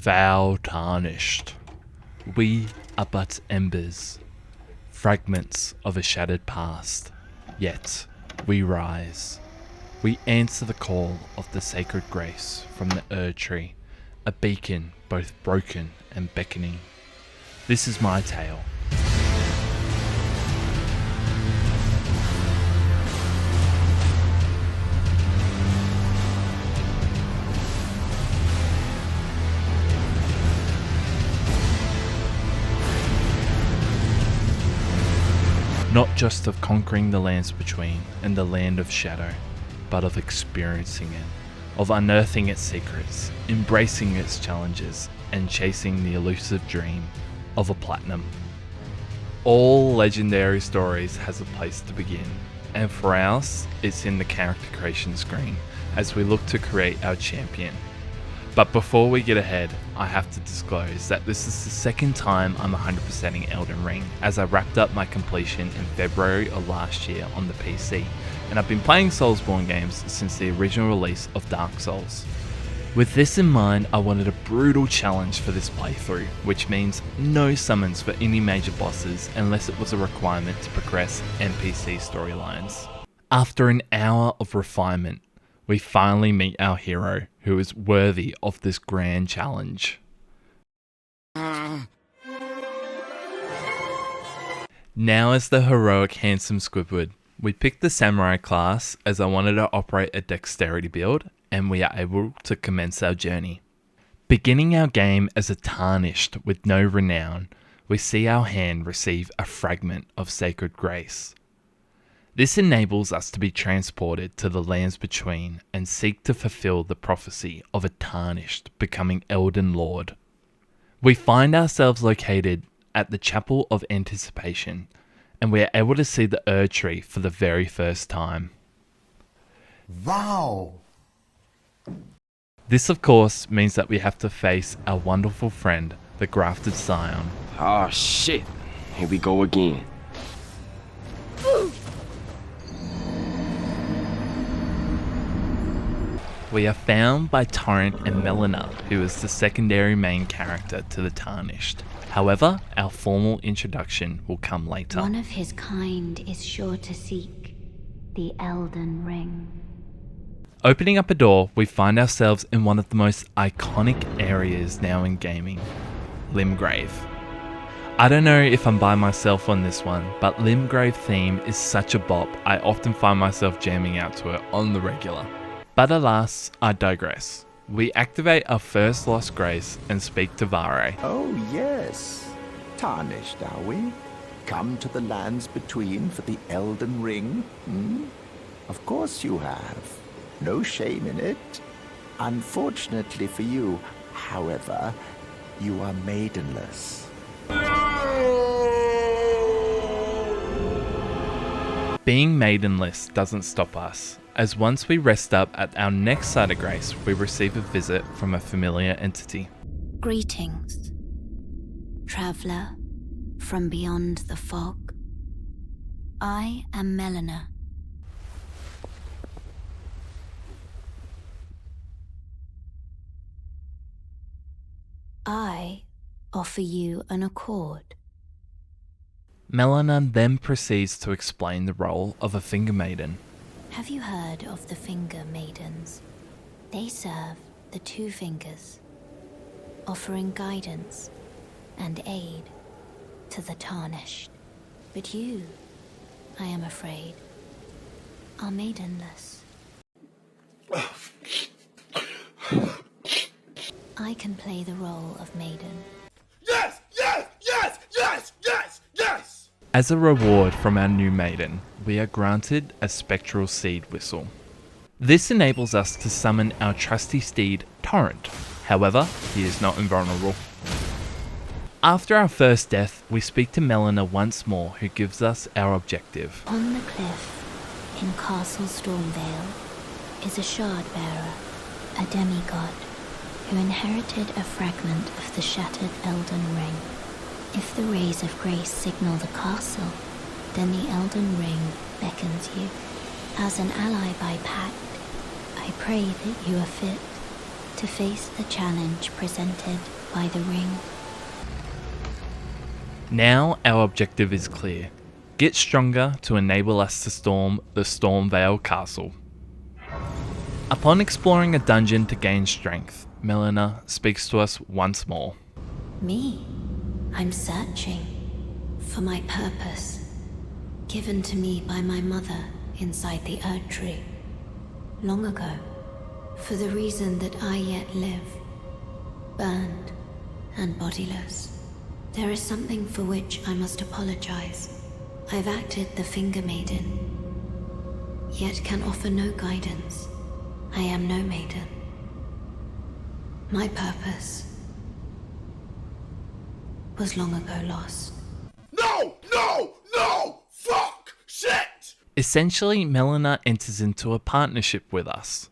foul tarnished. We are but embers, fragments of a shattered past, yet we rise. We answer the call of the sacred grace from the Erd Tree, a beacon both broken and beckoning. This is my tale. Not just of conquering the lands between and the land of shadow, but of experiencing it, of unearthing its secrets, embracing its challenges, and chasing the elusive dream of a platinum. All legendary stories has a place to begin, and for ours, it's in the character creation screen as we look to create our champion. But before we get ahead, I have to disclose that this is the second time I'm 100%ing Elden Ring, as I wrapped up my completion in February of last year on the PC, and I've been playing Soulsborne games since the original release of Dark Souls. With this in mind, I wanted a brutal challenge for this playthrough, which means no summons for any major bosses unless it was a requirement to progress NPC storylines. After an hour of refinement, we finally meet our hero, who is worthy of this grand challenge. Now as the heroic handsome Squidward, we picked the samurai class as I wanted to operate a dexterity build, and we are able to commence our journey. Beginning our game as a tarnished with no renown, we see our hand receive a fragment of sacred grace. This enables us to be transported to the lands between and seek to fulfill the prophecy of a tarnished becoming Elden Lord. We find ourselves located at the Chapel of Anticipation, and we are able to see the Erd Tree for the very first time. Wow! This of course means that we have to face our wonderful friend, the Grafted Scion. Oh shit, here we go again. We are found by Torrent and Melania, who is the secondary main character to the Tarnished. However, our formal introduction will come later. One of his kind is sure to seek the Elden Ring. Opening up a door, we find ourselves in one of the most iconic areas now in gaming, Limgrave. I don't know if I'm by myself on this one, but Limgrave theme is such a bop, I often find myself jamming out to it on the regular. But alas, I digress. We activate our first lost grace and speak to Vare. Oh yes, tarnished are we? Come to the lands between for the Elden Ring? Of course you have. No shame in it. Unfortunately for you, however, you are maidenless. Being maidenless doesn't stop us, as once we rest up at our next site of grace, we receive a visit from a familiar entity. Greetings, traveller from beyond the fog. I am Melania. I offer you an accord. Melania then proceeds to explain the role of a finger maiden. Have you heard of the finger maidens? They serve the two fingers, offering guidance and aid to the tarnished. But you, I am afraid, are maidenless. I can play the role of maiden. Yes! Yes! Yes! Yes! Yes! Yes! As a reward from our new maiden, we are granted a spectral seed whistle. This enables us to summon our trusty steed, Torrent. However, he is not invulnerable. After our first death, we speak to Melania once more, who gives us our objective. On the cliff, in Castle Stormvale, is a shard bearer, a demigod, who inherited a fragment of the shattered Elden Ring. If the rays of grace signal the castle, then the Elden Ring beckons you. As an ally by pact, I pray that you are fit to face the challenge presented by the ring. Now our objective is clear. Get stronger to enable us to storm the Stormvale Castle. Upon exploring a dungeon to gain strength, Melania speaks to us once more. Me? I'm searching for my purpose, given to me by my mother inside the Erd Tree, long ago, for the reason that I yet live, burned and bodiless. There is something for which I must apologize. I've acted the Finger Maiden, yet can offer no guidance. I am no maiden. My purpose was long ago lost. No! Fuck! Shit! Essentially, Melania enters into a partnership with us.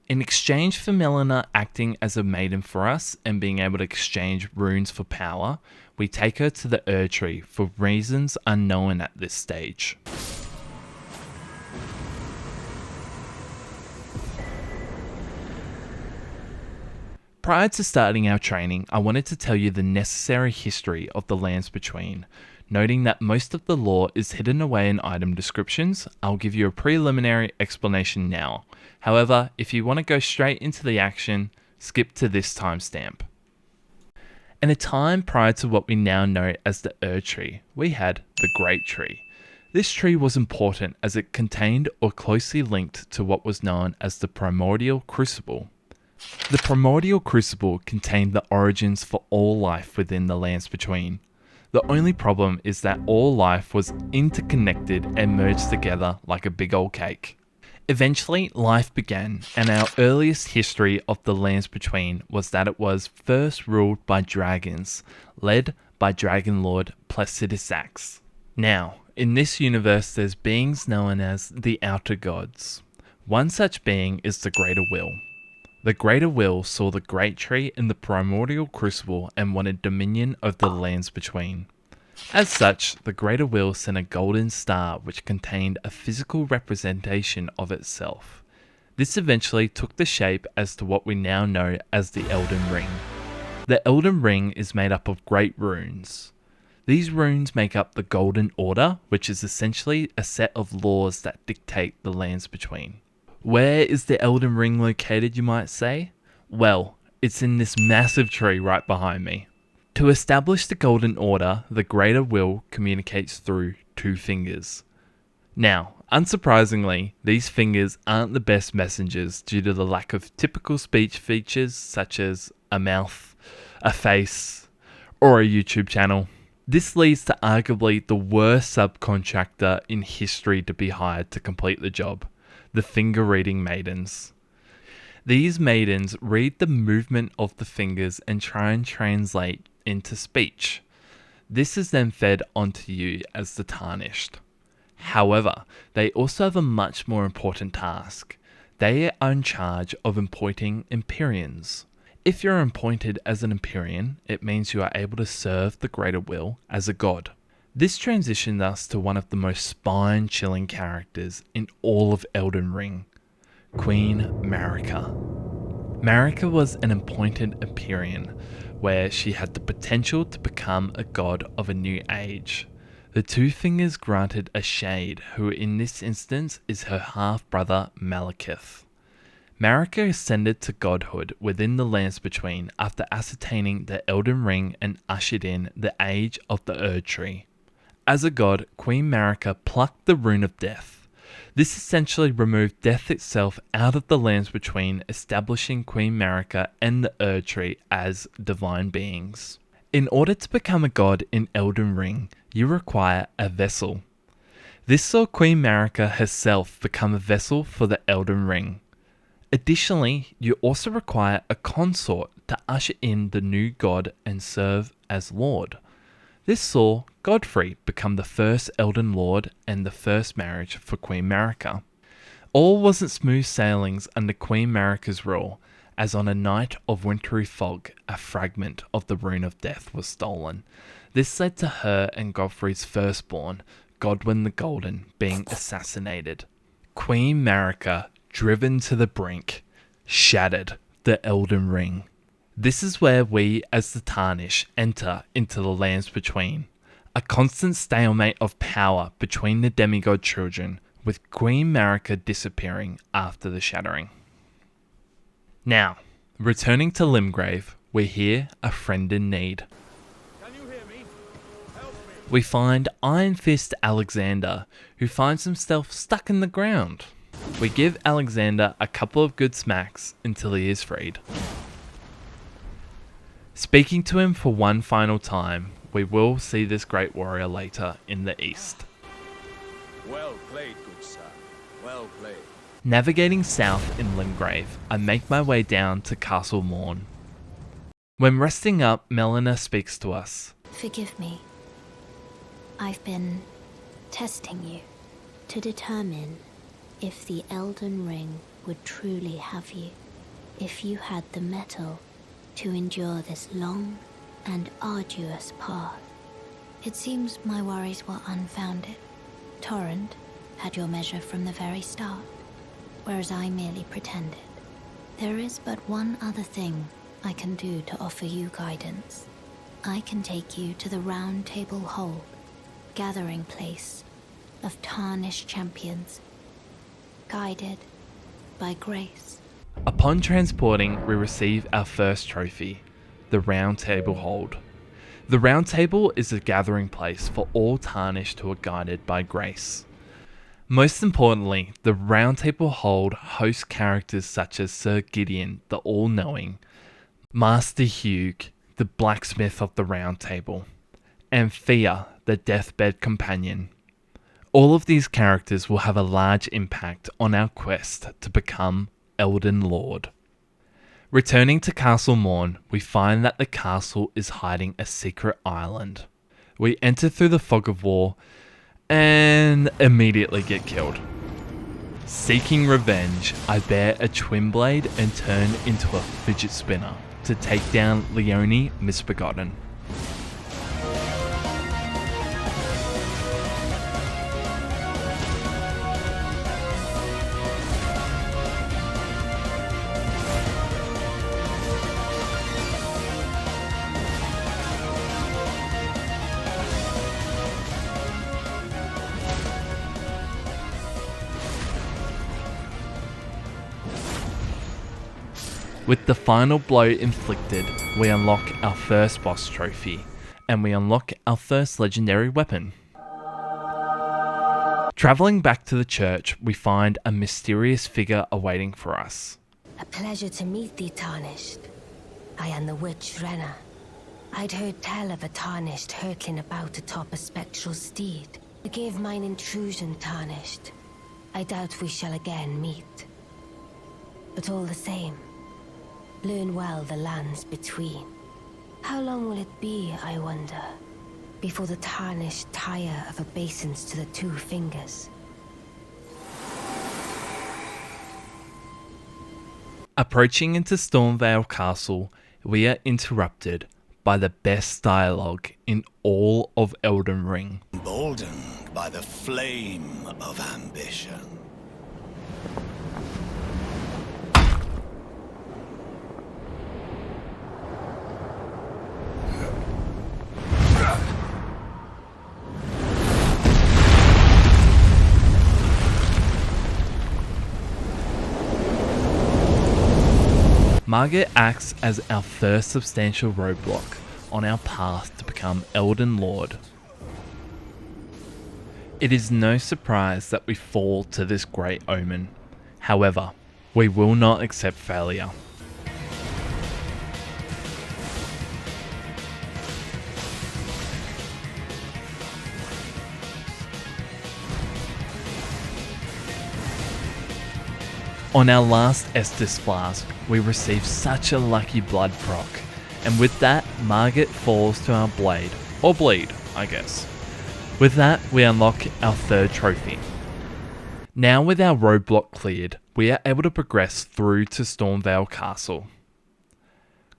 In exchange for Melania acting as a maiden for us and being able to exchange runes for power, we take her to the Erd Tree for reasons unknown at this stage. Prior to starting our training, I wanted to tell you the necessary history of the Lands Between. Noting that most of the lore is hidden away in item descriptions, I'll give you a preliminary explanation now. However, if you want to go straight into the action, skip to this timestamp. In a time prior to what we now know as the Erd Tree, we had the Great Tree. This tree was important as it contained or closely linked to what was known as the Primordial Crucible. The Primordial Crucible contained the origins for all life within the Lands Between. The only problem is that all life was interconnected and merged together like a big old cake. Eventually, life began, and our earliest history of the Lands Between was that it was first ruled by dragons, led by Dragon Lord Placidusax. Now, in this universe there's beings known as the Outer Gods. One such being is the Greater Will. The Greater Will saw the Great Tree in the Primordial Crucible and wanted dominion of the Lands Between. As such, the Greater Will sent a golden star which contained a physical representation of itself. This eventually took the shape as to what we now know as the Elden Ring. The Elden Ring is made up of great runes. These runes make up the Golden Order, which is essentially a set of laws that dictate the Lands Between. Where is the Elden Ring located, you might say? Well, it's in this massive tree right behind me. To establish the Golden Order, the Greater Will communicates through two fingers. Now, unsurprisingly, these fingers aren't the best messengers due to the lack of typical speech features such as a mouth, a face, or a YouTube channel. This leads to arguably the worst subcontractor in history to be hired to complete the job. The finger reading maidens. These maidens read the movement of the fingers and try and translate into speech. This is then fed onto you as the Tarnished. However, they also have a much more important task. They are in charge of appointing Empyreans. If you're appointed as an Empyrean, it means you are able to serve the Greater Will as a god. This transitioned us to one of the most spine-chilling characters in all of Elden Ring, Queen Marika. Marika was an appointed Empyrean, where she had the potential to become a god of a new age. The two fingers granted a shade, who in this instance is her half-brother Malekith. Marika ascended to godhood within the Lands Between after ascertaining the Elden Ring and ushered in the age of the Erd Tree. As a god, Queen Marika plucked the Rune of Death. This essentially removed death itself out of the Lands Between, establishing Queen Marika and the Erd Tree as divine beings. In order to become a god in Elden Ring, you require a vessel. This saw Queen Marika herself become a vessel for the Elden Ring. Additionally, you also require a consort to usher in the new god and serve as lord. This saw Godfrey become the first Elden Lord and the first marriage for Queen Marika. All wasn't smooth sailings under Queen Marika's rule, as on a night of wintry fog, a fragment of the Rune of Death was stolen. This led to her and Godfrey's firstborn, Godwyn the Golden, being assassinated. Queen Marika, driven to the brink, shattered, the Elden Ring. This is where we as the Tarnish enter into the lands between, a constant stalemate of power between the demigod children, with Queen Marika disappearing after the shattering. Now, returning to Limgrave, we hear a friend in need. Can you hear me? Help me. We find Iron Fist Alexander, who finds himself stuck in the ground. We give Alexander a couple of good smacks until he is freed. Speaking to him for one final time, we will see this great warrior later in the east. Well played, good sir. Well played. Navigating south in Limgrave, I make my way down to Castle Morn. When resting up, Melania speaks to us. Forgive me. I've been testing you to determine if the Elden Ring would truly have you, if you had the mettle to endure this long and arduous path. It seems my worries were unfounded. Torrent had your measure from the very start, whereas I merely pretended. There is but one other thing I can do to offer you guidance. I can take you to the Round Table Hold, gathering place of tarnished champions, guided by grace. Upon transporting, we receive our first trophy, the Round Table Hold. The Round Table is a gathering place for all tarnished who are guided by grace. Most importantly, the Round Table Hold hosts characters such as Sir Gideon, the All-Knowing, Master Hugh, the Blacksmith of the Round Table, and Fia, the Deathbed Companion. All of these characters will have a large impact on our quest to become Elden Lord. Returning to Castle Morn, we find that the castle is hiding a secret island. We enter through the fog of war and immediately get killed. Seeking revenge, I bear a twin blade and turn into a fidget spinner to take down Leone Misbegotten. With the final blow inflicted, we unlock our first boss trophy, and we unlock our first legendary weapon. Travelling back to the church, we find a mysterious figure awaiting for us. A pleasure to meet thee, Tarnished. I am the witch Renna. I'd heard tell of a Tarnished hurtling about atop a spectral steed. Forgive mine intrusion, Tarnished. I doubt we shall again meet. But all the same, learn well the lands between. How long will it be, I wonder, before the Tarnished tire of obeisance to the two fingers? Approaching into Stormvale Castle, we are interrupted by the best dialogue in all of Elden Ring. Emboldened by the flame of ambition. Margit acts as our first substantial roadblock on our path to become Elden Lord. It is no surprise that we fall to this great omen. However, we will not accept failure. On our last Estus flask, we receive such a lucky blood proc, and with that, Margit falls to our blade, or bleed, I guess. With that, we unlock our third trophy. Now with our roadblock cleared, we are able to progress through to Stormvale Castle.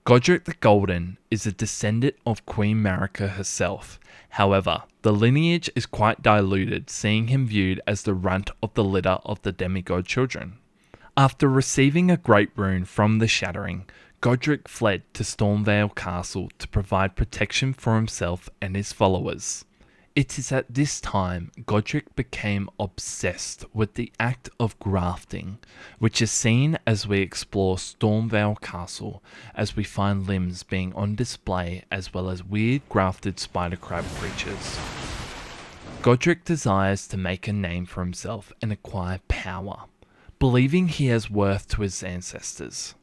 Godric the Golden is a descendant of Queen Marika herself. However, the lineage is quite diluted, seeing him viewed as the runt of the litter of the demigod children. After receiving a great rune from the Shattering, Godric fled to Stormvale Castle to provide protection for himself and his followers. It is at this time Godric became obsessed with the act of grafting, which is seen as we explore Stormvale Castle, as we find limbs being on display as well as weird grafted spider crab creatures. Godric desires to make a name for himself and acquire power, believing he has worth to his ancestors.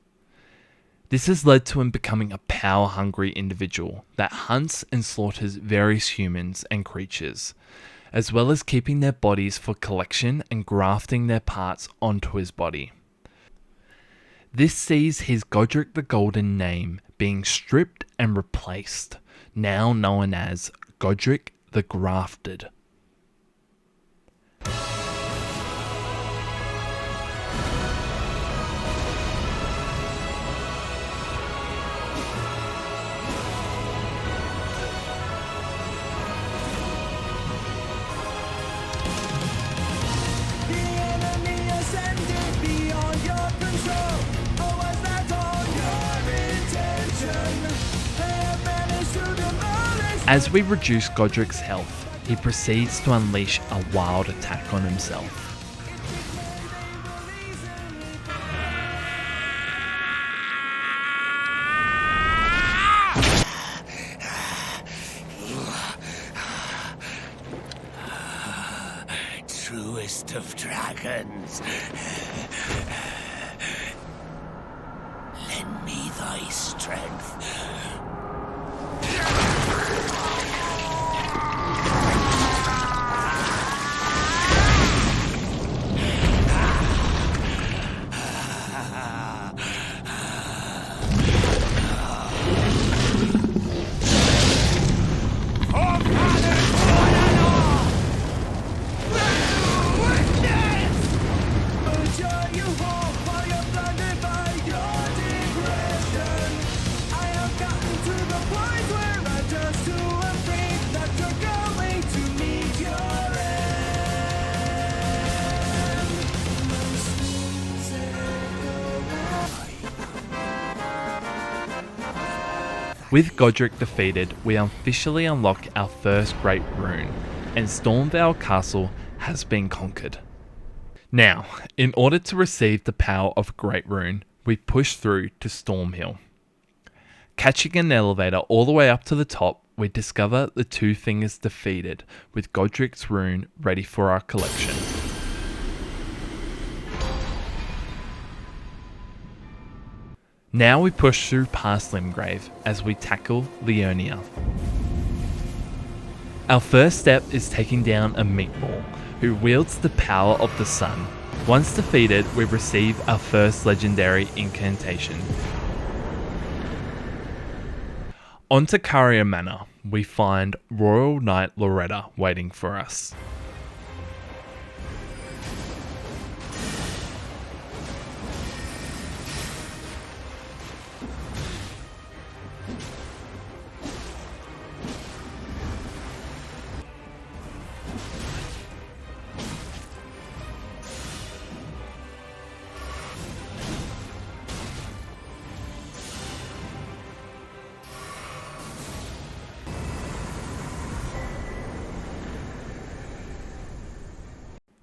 This has led to him becoming a power-hungry individual that hunts and slaughters various humans and creatures, as well as keeping their bodies for collection and grafting their parts onto his body. This sees his Godric the Golden name being stripped and replaced, now known as Godric the Grafted. As we reduce Godric's health, he proceeds to unleash a wild attack on himself. Truest of dragons, lend me thy strength. With Godric defeated, we officially unlock our first great rune, and Stormvale Castle has been conquered. Now, in order to receive the power of Great Rune, we push through to Stormhill. Catching an elevator all the way up to the top, we discover the Two Fingers defeated, with Godric's rune ready for our collection. Now we push through past Limgrave as we tackle Leonia. Our first step is taking down a meatball, who wields the power of the sun. Once defeated, we receive our first legendary incantation. On to Caria Manor, we find Royal Knight Loretta waiting for us.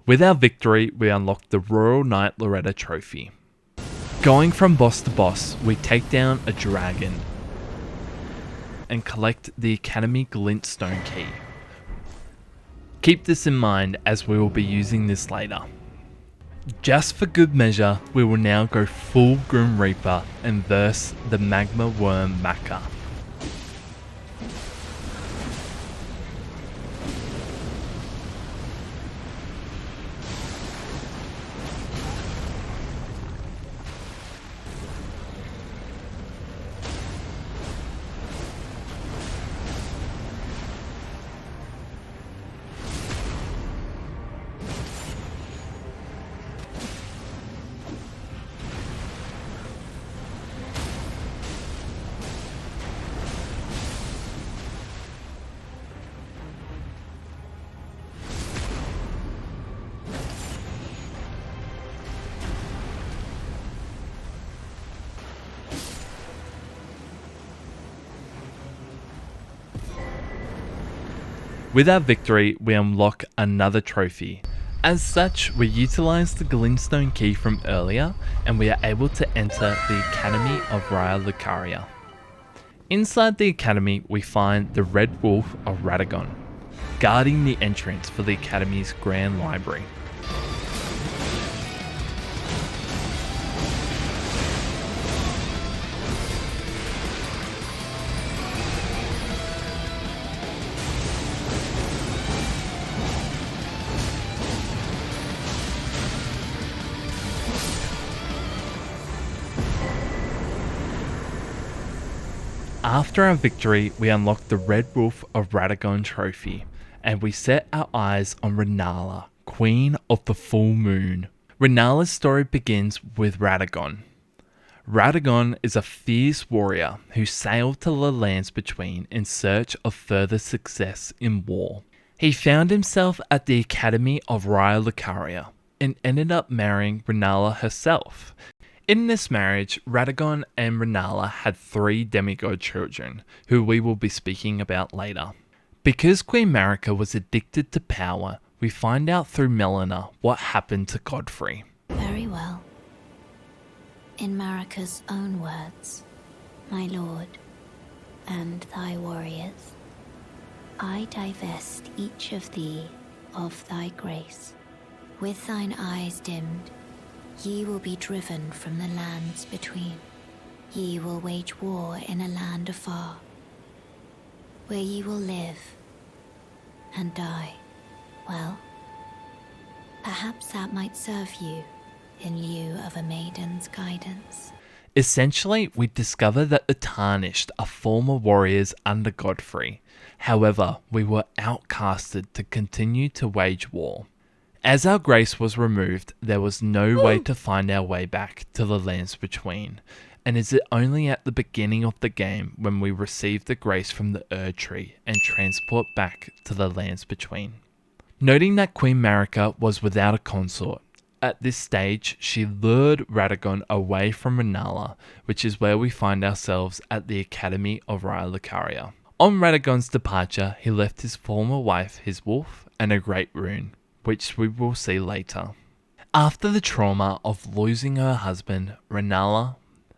With our victory, we unlock the Royal Knight Loretta trophy. Going from boss to boss, we take down a dragon and collect the Academy Glintstone key. Keep this in mind as we will be using this later. Just for good measure, we will now go full Grim Reaper and verse the Magma Worm Maka. With our victory, we unlock another trophy. As such, we utilize the glintstone key from earlier, and we are able to enter the Academy of Raya Lucaria. Inside the Academy, we find the Red Wolf of Radagon, guarding the entrance for the Academy's Grand Library. After our victory, we unlock the Red Wolf of Radagon trophy, and we set our eyes on Renala, Queen of the Full Moon. Renala's story begins with Radagon. Radagon is a fierce warrior who sailed to the lands between in search of further success in war. He found himself at the Academy of Raya Lucaria and ended up marrying Renala herself. In this marriage, Radagon and Renala had 3 demigod children, who we will be speaking about later. Because Queen Marika was addicted to power, we find out through Melania what happened to Godfrey. Very well. In Marika's own words, my lord, and thy warriors, I divest each of thee of thy grace. With thine eyes dimmed, ye will be driven from the lands between. Ye will wage war in a land afar, where ye will live and die. Well, perhaps that might serve you in lieu of a maiden's guidance. Essentially, we discover that the Tarnished are former warriors under Godfrey. However, we were outcasted to continue to wage war. As our grace was removed, there was no way to find our way back to the lands between, and is it only at the beginning of the game when we receive the grace from the Erd Tree and transport back to the lands between. Noting that Queen Marika was without a consort, at this stage she lured Radagon away from Renala, which is where we find ourselves at the Academy of Raya Lucaria. On Radagon's departure, he left his former wife, his wolf, and a great rune, which we will see later. After the trauma of losing her husband, Renala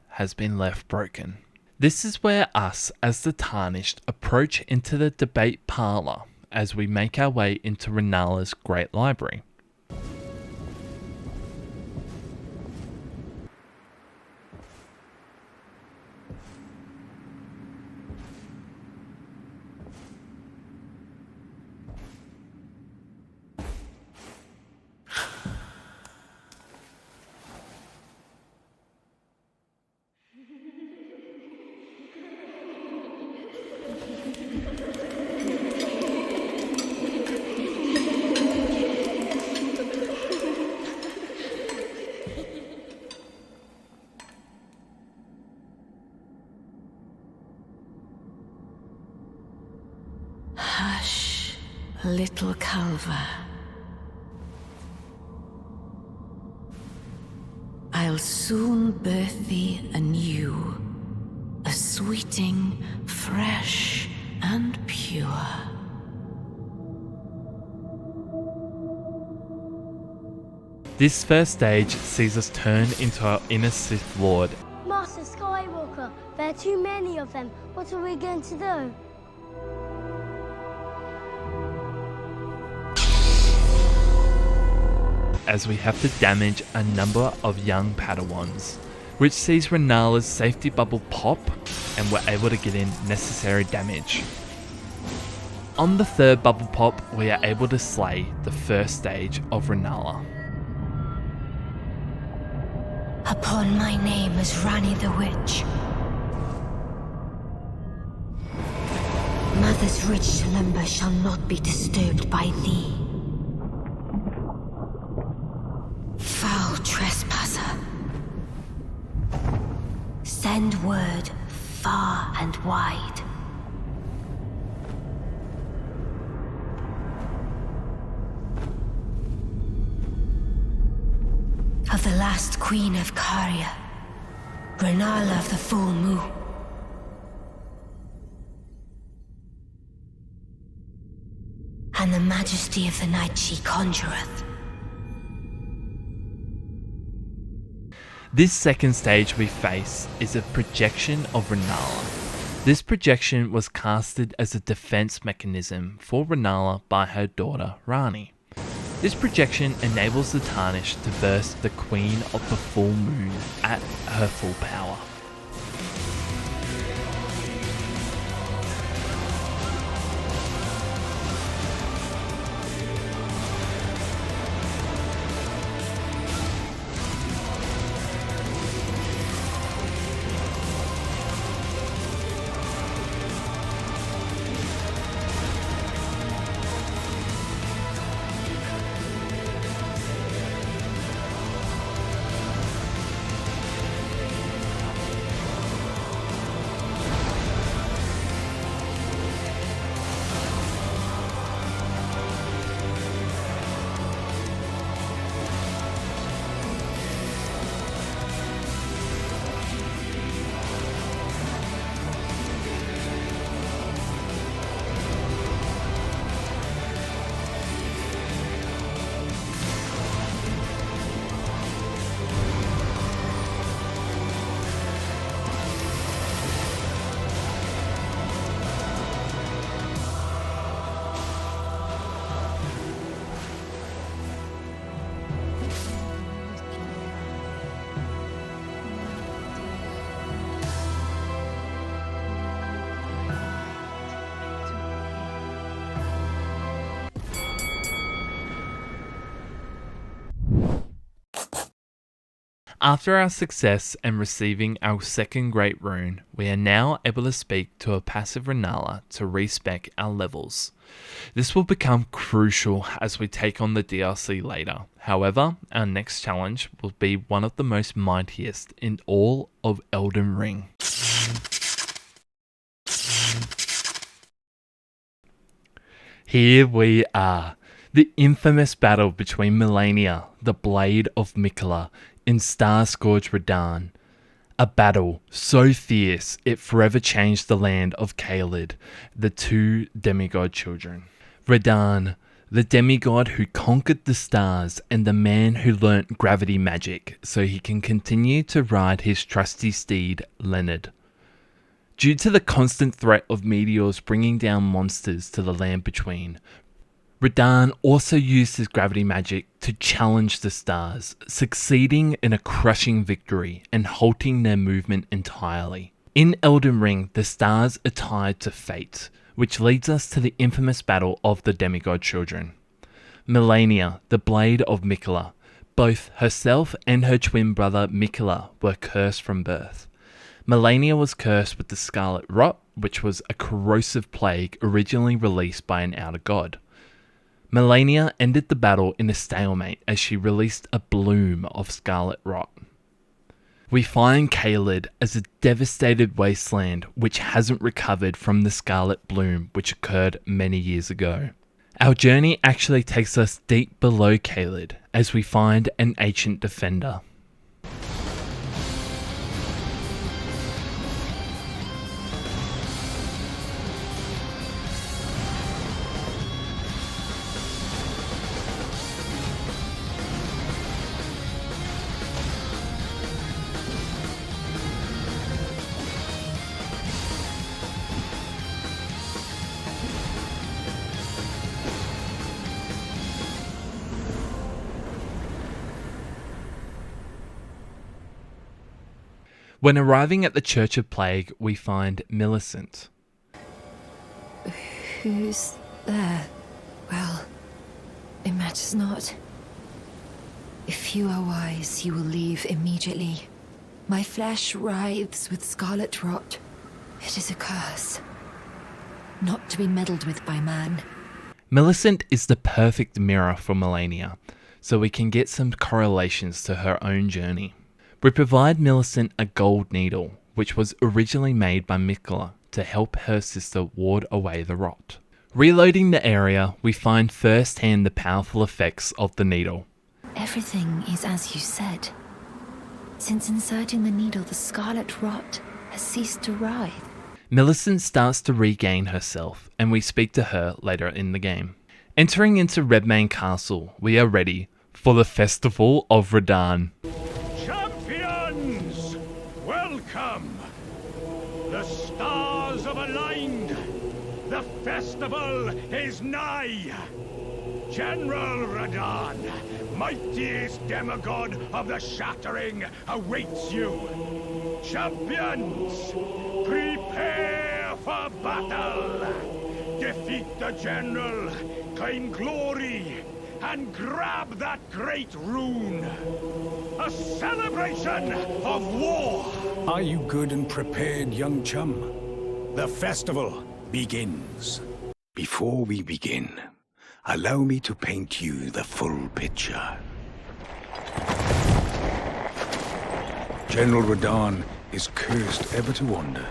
has been left broken. This is where us, as the Tarnished, approach into the debate parlour as we make our way into Renala's great library. Hush, little Calva. I'll soon birth thee anew, a sweeting, fresh and pure. This first stage sees us turn into our inner Sith Lord. Master Skywalker, there are too many of them. What are we going to do? As we have to damage a number of young Padawans, which sees Renala's safety bubble pop and we're able to get in necessary damage. On the 3rd bubble pop, we are able to slay the first stage of Renala. Upon my name as Rani the Witch. Mother's rich slumber shall not be disturbed by thee. Foul trespasser. Send word far and wide. Of the last queen of Caria, Renala of the Full Moon. and the majesty of the night she conjureth. This second stage we face is a projection of Renala. This projection was casted as a defense mechanism for Renala by her daughter Rani. This projection enables the Tarnished to burst the Queen of the Full Moon at her full power. After our success and receiving our second Great Rune, we are now able to speak to a passive Renala to respec our levels. This will become crucial as we take on the DLC later. However, our next challenge will be one of the most mightiest in all of Elden Ring. Here we are, the infamous battle between Melania, the Blade of Miquella, and Star-Scourged Radahn. A battle so fierce it forever changed the land of Caelid, the two demigod children. Radahn, the demigod who conquered the stars and the man who learnt gravity magic so he can continue to ride his trusty steed, Leonard. Due to the constant threat of meteors bringing down monsters to the land between, Radahn also used his gravity magic to challenge the stars, succeeding in a crushing victory and halting their movement entirely. In Elden Ring, the stars are tied to fate, which leads us to the infamous battle of the demigod children. Melania, the Blade of Miquella, both herself and her twin brother Miquella were cursed from birth. Melania was cursed with the Scarlet Rot, which was a corrosive plague originally released by an outer god. Melania ended the battle in a stalemate as she released a bloom of scarlet rot. We find Caelid as a devastated wasteland which hasn't recovered from the scarlet bloom which occurred many years ago. Our journey actually takes us deep below Caelid as we find an ancient defender. When arriving at the Church of Plague, we find Millicent. Who's there? Well, it matters not. If you are wise, you will leave immediately. My flesh writhes with scarlet rot. It is a curse, not to be meddled with by man. Millicent is the perfect mirror for Melania, so we can get some correlations to her own journey. We provide Millicent a gold needle, which was originally made by Miquella to help her sister ward away the rot. Reloading the area, we find firsthand the powerful effects of the needle. Everything is as you said. Since inserting the needle, the scarlet rot has ceased to writhe. Millicent starts to regain herself, and we speak to her later in the game. Entering into Redmane Castle, we are ready for the Festival of Radahn. Champions! Welcome! The stars have aligned. The festival is nigh. General Radahn, mightiest demigod of the Shattering, awaits you. Champions, prepare for battle. Defeat the General, claim glory, and grab that great rune. A celebration of war. Are you good and prepared, young chum? The festival begins. Before we begin, allow me to paint you the full picture. General Radahn is cursed ever to wander.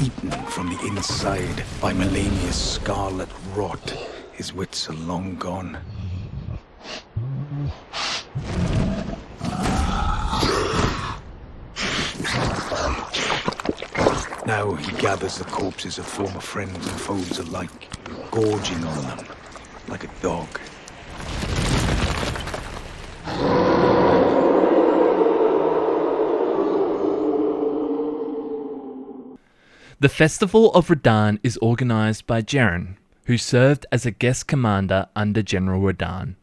Eaten from the inside by Melania's scarlet rot, his wits are long gone. Now he gathers the corpses of former friends and foes alike, gorging on them like a dog. The Festival of Radahn is organised by Jaren, who served as a guest commander under General Radahn,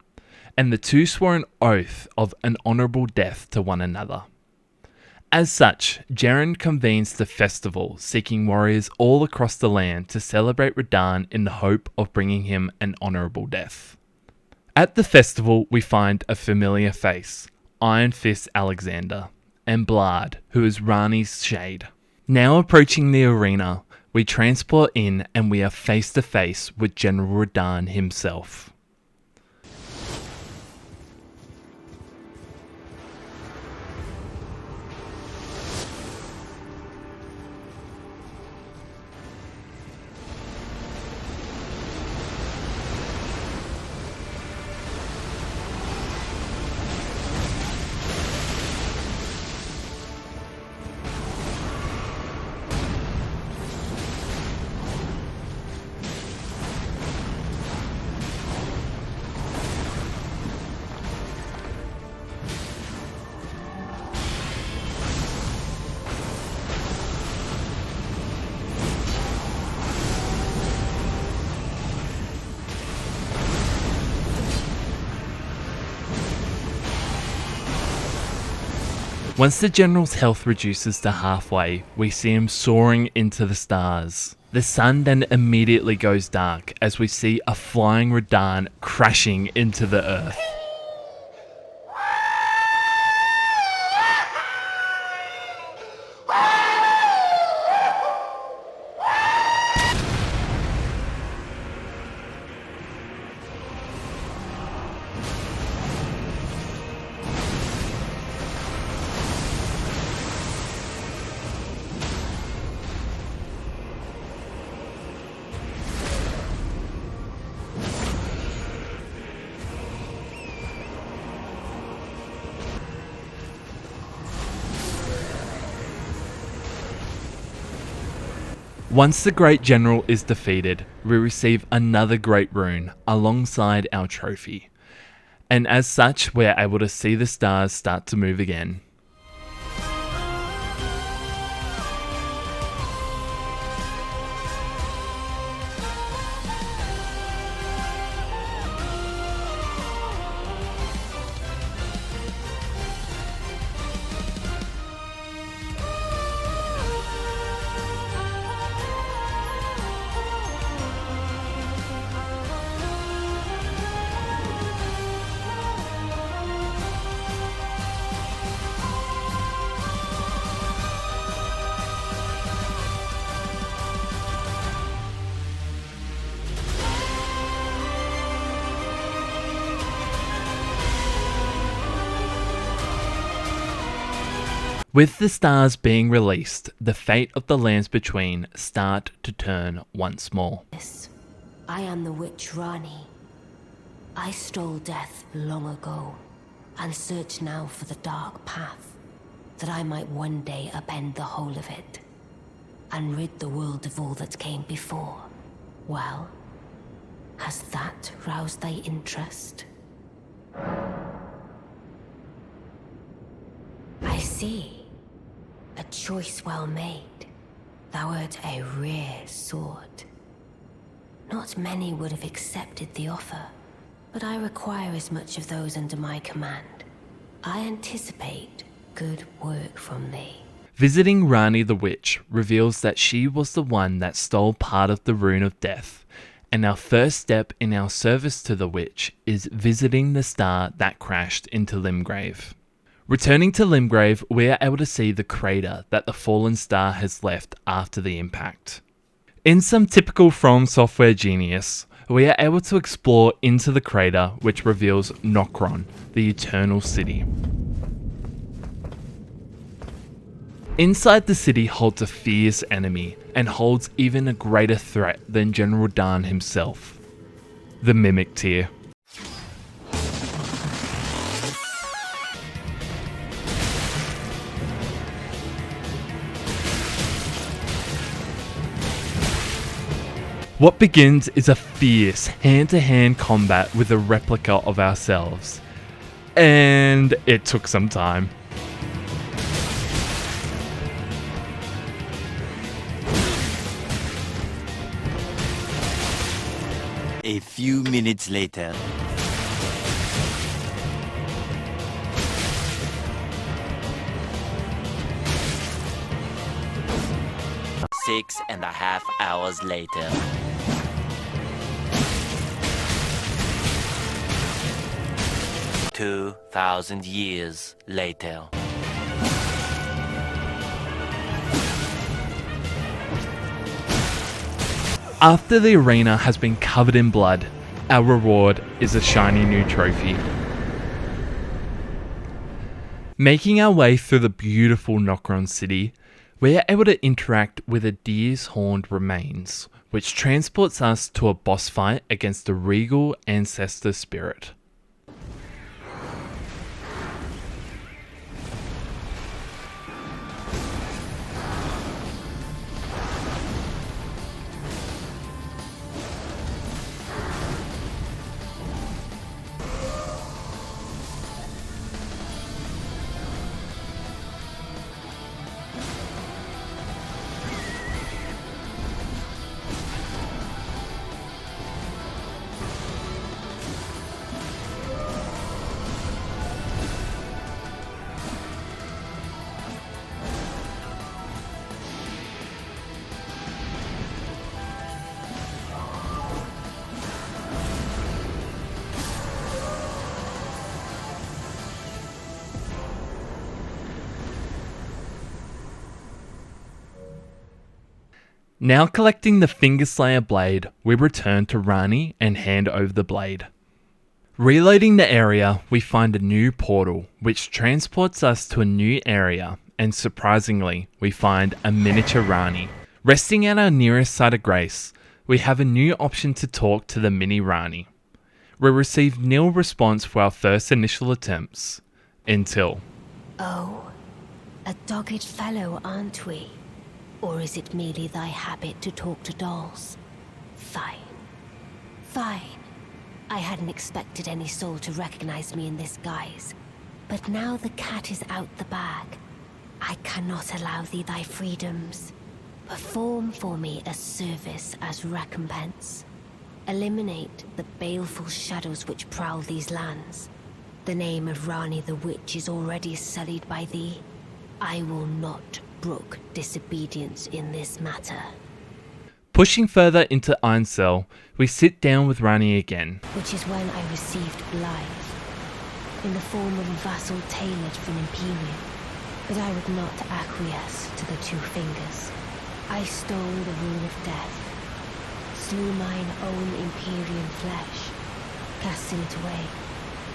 and the two swore an oath of an honourable death to one another. As such, Jaren convenes the festival, seeking warriors all across the land to celebrate Radahn in the hope of bringing him an honourable death. At the festival, we find a familiar face, Iron Fist Alexander, and Blard, who is Rani's shade. Now approaching the arena, we transport in and we are face to face with General Radahn himself. Once the General's health reduces to halfway, we see him soaring into the stars. The sun then immediately goes dark as we see a flying Radahn crashing into the earth. Once the Great General is defeated, we receive another great rune alongside our trophy, and as such we are able to see the stars start to move again. With the stars being released, the fate of the lands between start to turn once more. Yes, I am the witch Rani. I stole death long ago, and search now for the dark path, that I might one day upend the whole of it, and rid the world of all that came before. Well, Has that roused thy interest? I see. A choice well made. Thou art a rare sword. Not many would have accepted the offer, but I require as much of those under my command. I anticipate good work from thee. Visiting Rani the Witch reveals that she was the one that stole part of the Rune of Death, and our first step in our service to the Witch is visiting the star that crashed into Limgrave. Returning to Limgrave, we are able to see the crater that the fallen star has left after the impact. In some typical From Software genius, we are able to explore into the crater, which reveals Nokron, the Eternal City. Inside the city holds a fierce enemy, and holds even a greater threat than General Dan himself, the Mimic Tier. What begins is a fierce hand-to-hand combat with a replica of ourselves. And it took some time. A few minutes later. Six and a half hours later. 2,000 years later. After the arena has been covered in blood, our reward is a shiny new trophy. Making our way through the beautiful Nokron city, we are able to interact with a deer's horned remains, which transports us to a boss fight against the regal ancestor spirit. Now collecting the Fingerslayer blade, we return to Rani and hand over the blade. Reloading the area, we find a new portal, which transports us to a new area, and surprisingly, we find a miniature Rani. Resting at our nearest site of grace, we have a new option to talk to the mini Rani. We received nil response for our first initial attempts, until... Oh, a dogged fellow, aren't we? Or is it merely thy habit to talk to dolls? Fine. Fine. I hadn't expected any soul to recognize me in this guise. But now the cat is out the bag. I cannot allow thee thy freedoms. Perform for me a service as recompense. Eliminate the baleful shadows which prowl these lands. The name of Rani the Witch is already sullied by thee. I will not brook disobedience in this matter. Pushing further into Ironsel, we sit down with Rani again. Which is when I received relive, in the form of a vassal tailored from Imperium. But I would not acquiesce to the two fingers. I stole the rune of death, slew mine own Imperium flesh, casting it away.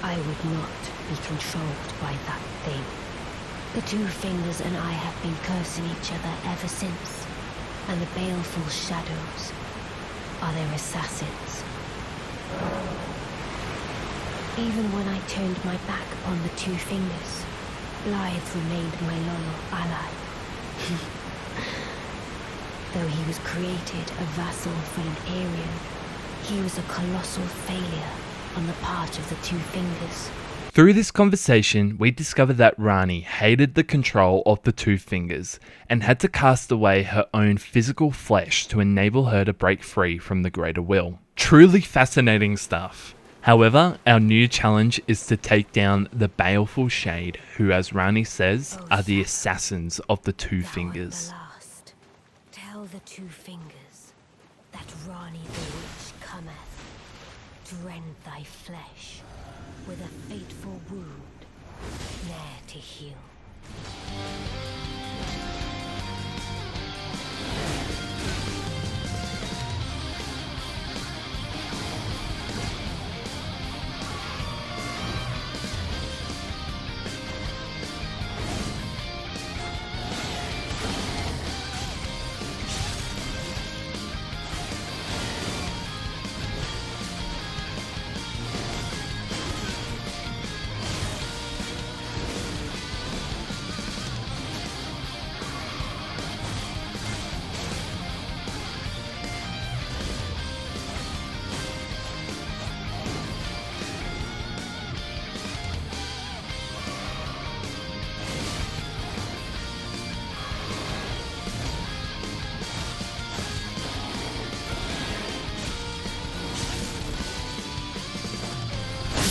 I would not be controlled by that thing. The two fingers and I have been cursing each other ever since, and the baleful shadows are their assassins. Even when I turned my back upon the two fingers, Blythe remained my loyal ally. Though he was created a vassal for Imperium, He was a colossal failure on the part of the Two Fingers. Through this conversation, we discover that Rani hated the control of the Two Fingers and had to cast away her own physical flesh to enable her to break free from the Greater Will. Truly fascinating stuff. However, our new challenge is to take down the Baleful Shade, who, as Rani says, are the assassins of the Two Fingers. Last, tell the Two Fingers that Rani the Witch cometh to rend thy flesh with a fateful wound, ne'er to heal.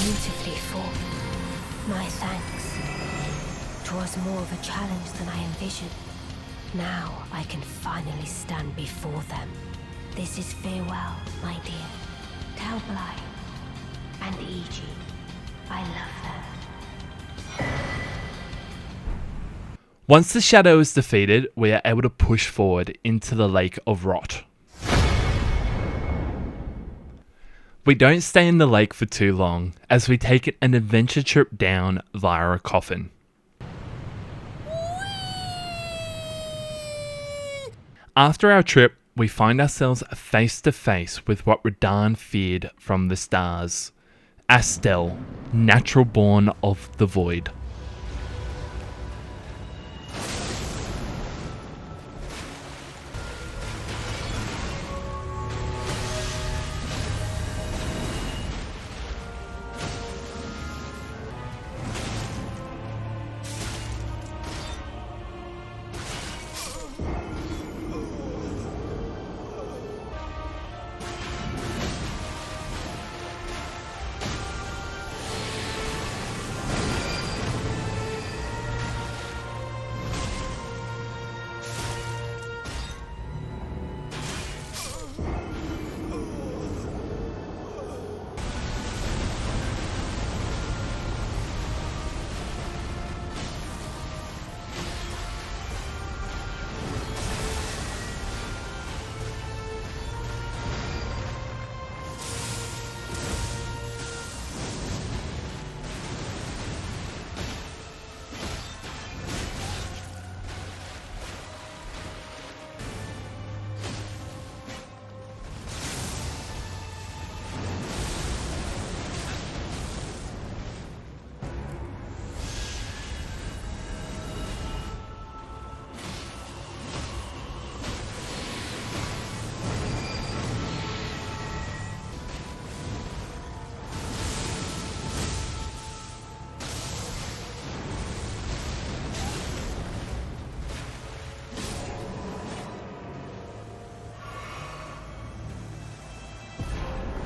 Beautifully fought. My thanks. 'Twas more of a challenge than I envisioned. Now I can finally stand before them. This is farewell, my dear. Tell Bly and E.G. I love them. Once the shadow is defeated, we are able to push forward into the Lake of Rot. We don't stay in the lake for too long, as we take an adventure trip down via a coffin. After our trip, we find ourselves face to face with what Radahn feared from the stars. Astel, natural born of the void.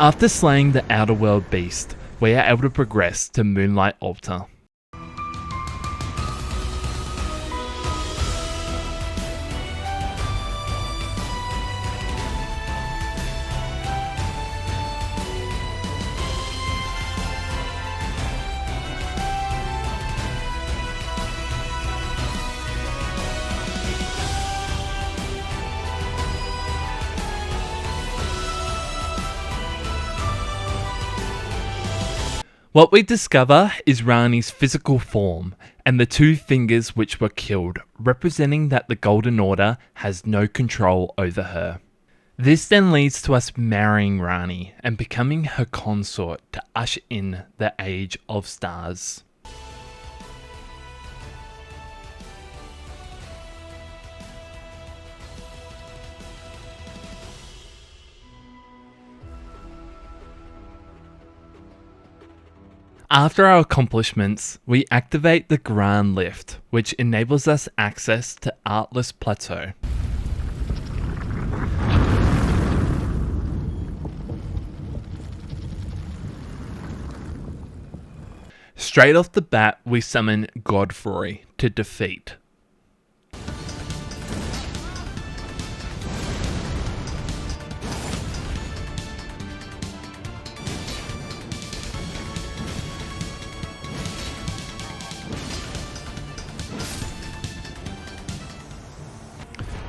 After slaying the Outer World beast, we are able to progress to Moonlight Altar. What we discover is Rani's physical form and the two fingers which were killed, representing that the Golden Order has no control over her. This then leads to us marrying Rani and becoming her consort to usher in the Age of Stars. After our accomplishments, we activate the Grand Lift, which enables us access to Artless Plateau. Straight off the bat, we summon Godfrey to defeat.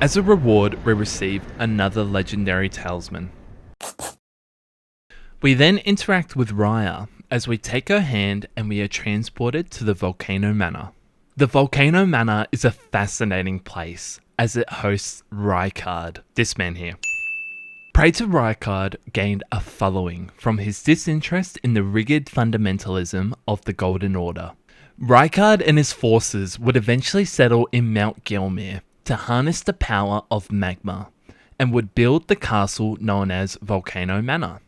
As a reward, we receive another legendary talisman. We then interact with Raya as we take her hand and we are transported to the Volcano Manor. The Volcano Manor is a fascinating place as it hosts Rykard, this man here. Praetor Rykard gained a following from his disinterest in the rigid fundamentalism of the Golden Order. Rykard and his forces would eventually settle in Mount Gelmir to harness the power of magma, and would build the castle known as Volcano Manor.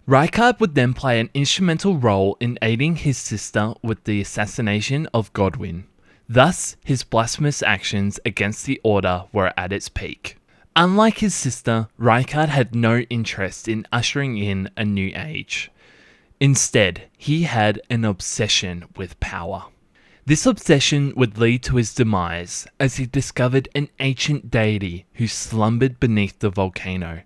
Rykard would then play an instrumental role in aiding his sister with the assassination of Godwyn. Thus, his blasphemous actions against the Order were at its peak. Unlike his sister, Rykard had no interest in ushering in a new age. Instead, he had an obsession with power. This obsession would lead to his demise as he discovered an ancient deity who slumbered beneath the volcano,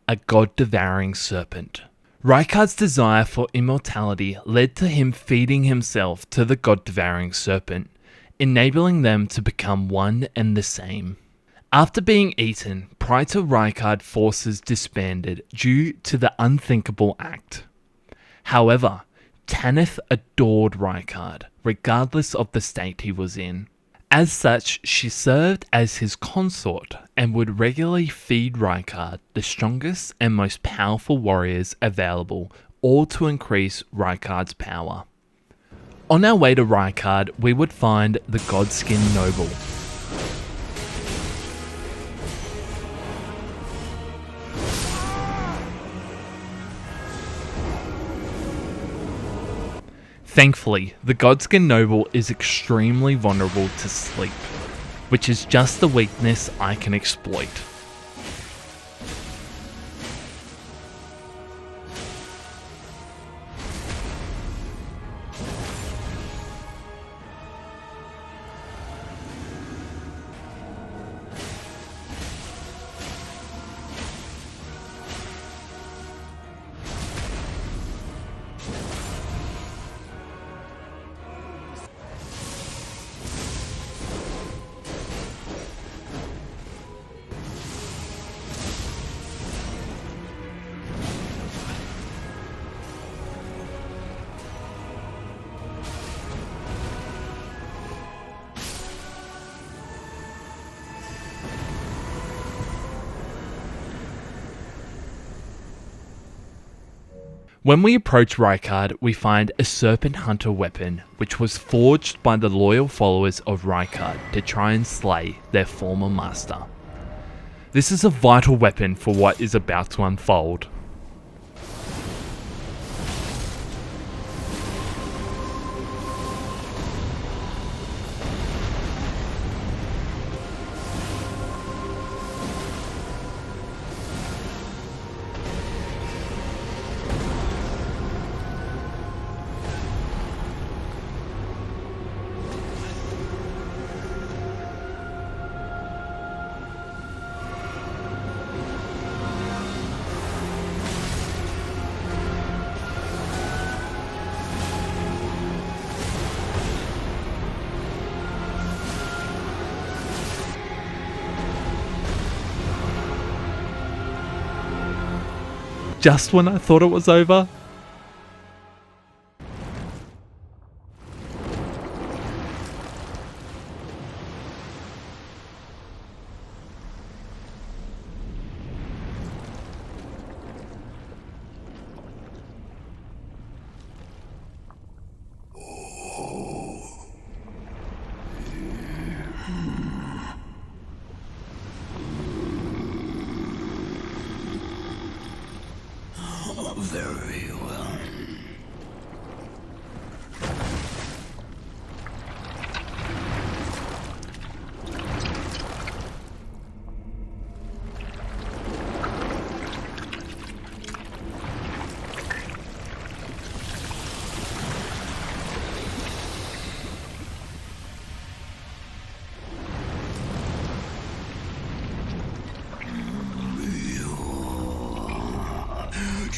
a god-devouring serpent. Rykard's desire for immortality led to him feeding himself to the god-devouring serpent, enabling them to become one and the same. After being eaten, Praetor Rykard forces disbanded due to the unthinkable act. However, Tanith adored Rykard, regardless of the state he was in. As such, she served as his consort and would regularly feed Rykard the strongest and most powerful warriors available, all to increase Rykard's power. On our way to Rykard, we would find the Godskin Noble. Thankfully, the Godskin Noble is extremely vulnerable to sleep, which is just the weakness I can exploit. When we approach Rykard, we find a Serpent Hunter weapon, which was forged by the loyal followers of Rykard to try and slay their former master. This is a vital weapon for what is about to unfold. Just when I thought it was over. Very well.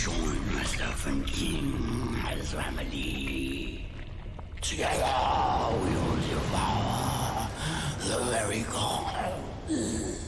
join myself and King as family. Together we will devour the very gods.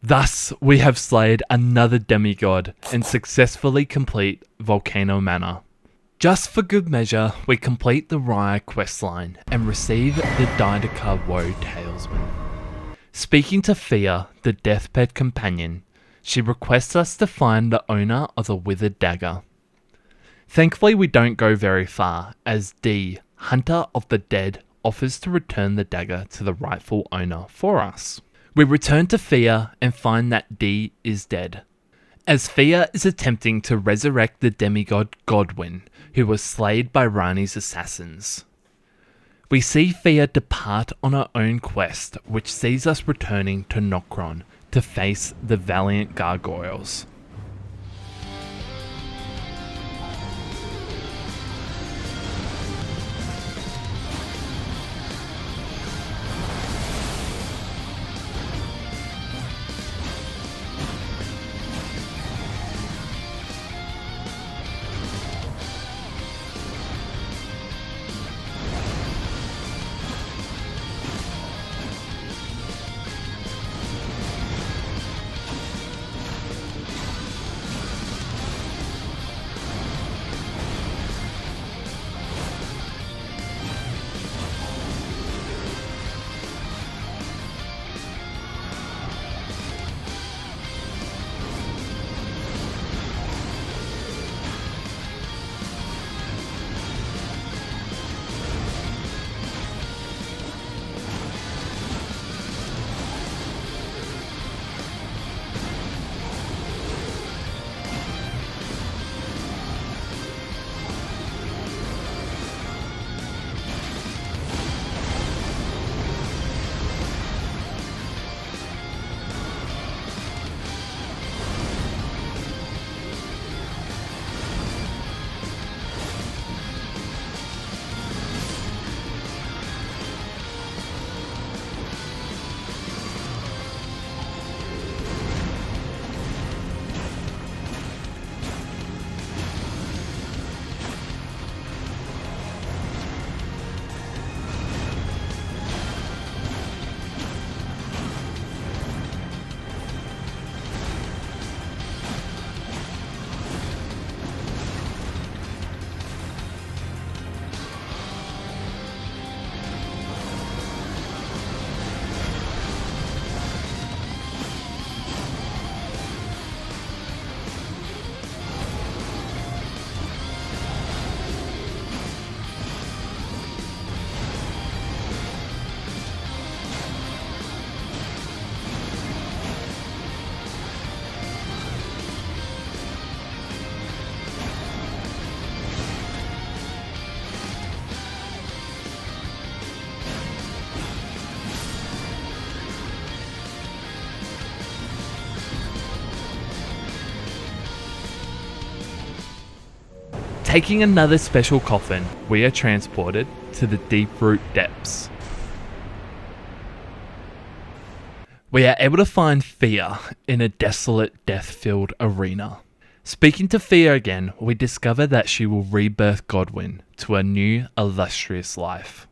Thus, we have slayed another demigod and successfully complete Volcano Manor. Just for good measure, we complete the Raya questline and receive the Didaka Woe Talesman. Speaking to Fia, the deathbed companion, she requests us to find the owner of the withered dagger. Thankfully, we don't go very far, as D, Hunter of the Dead, offers to return the dagger to the rightful owner for us. We return to Fia and find that D is dead, as Fia is attempting to resurrect the demigod Godwyn, who was slayed by Rani's assassins. We see Fia depart on her own quest, which sees us returning to Nokron to face the valiant gargoyles. Taking another special coffin, we are transported to the Deeproot Depths. We are able to find Fia in a desolate, death-filled arena. Speaking to Fia again, we discover that she will rebirth Godwyn to a new, illustrious life.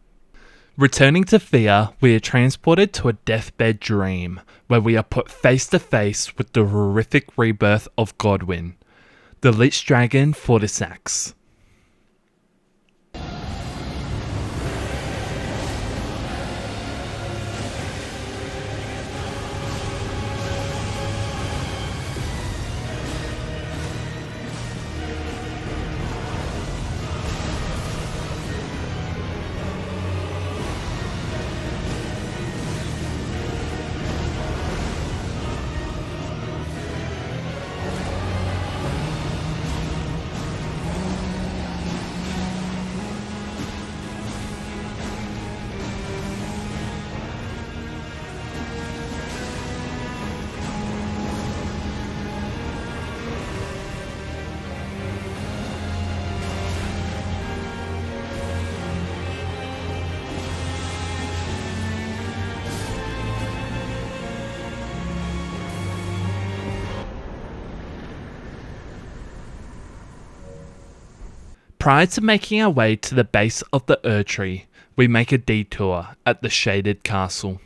Returning to Fear, we are transported to a deathbed dream, where we are put face to face with the horrific rebirth of Godwyn, the Lich Dragon Fortisax. Prior to making our way to the base of the Erd Tree, we make a detour at the Shaded Castle.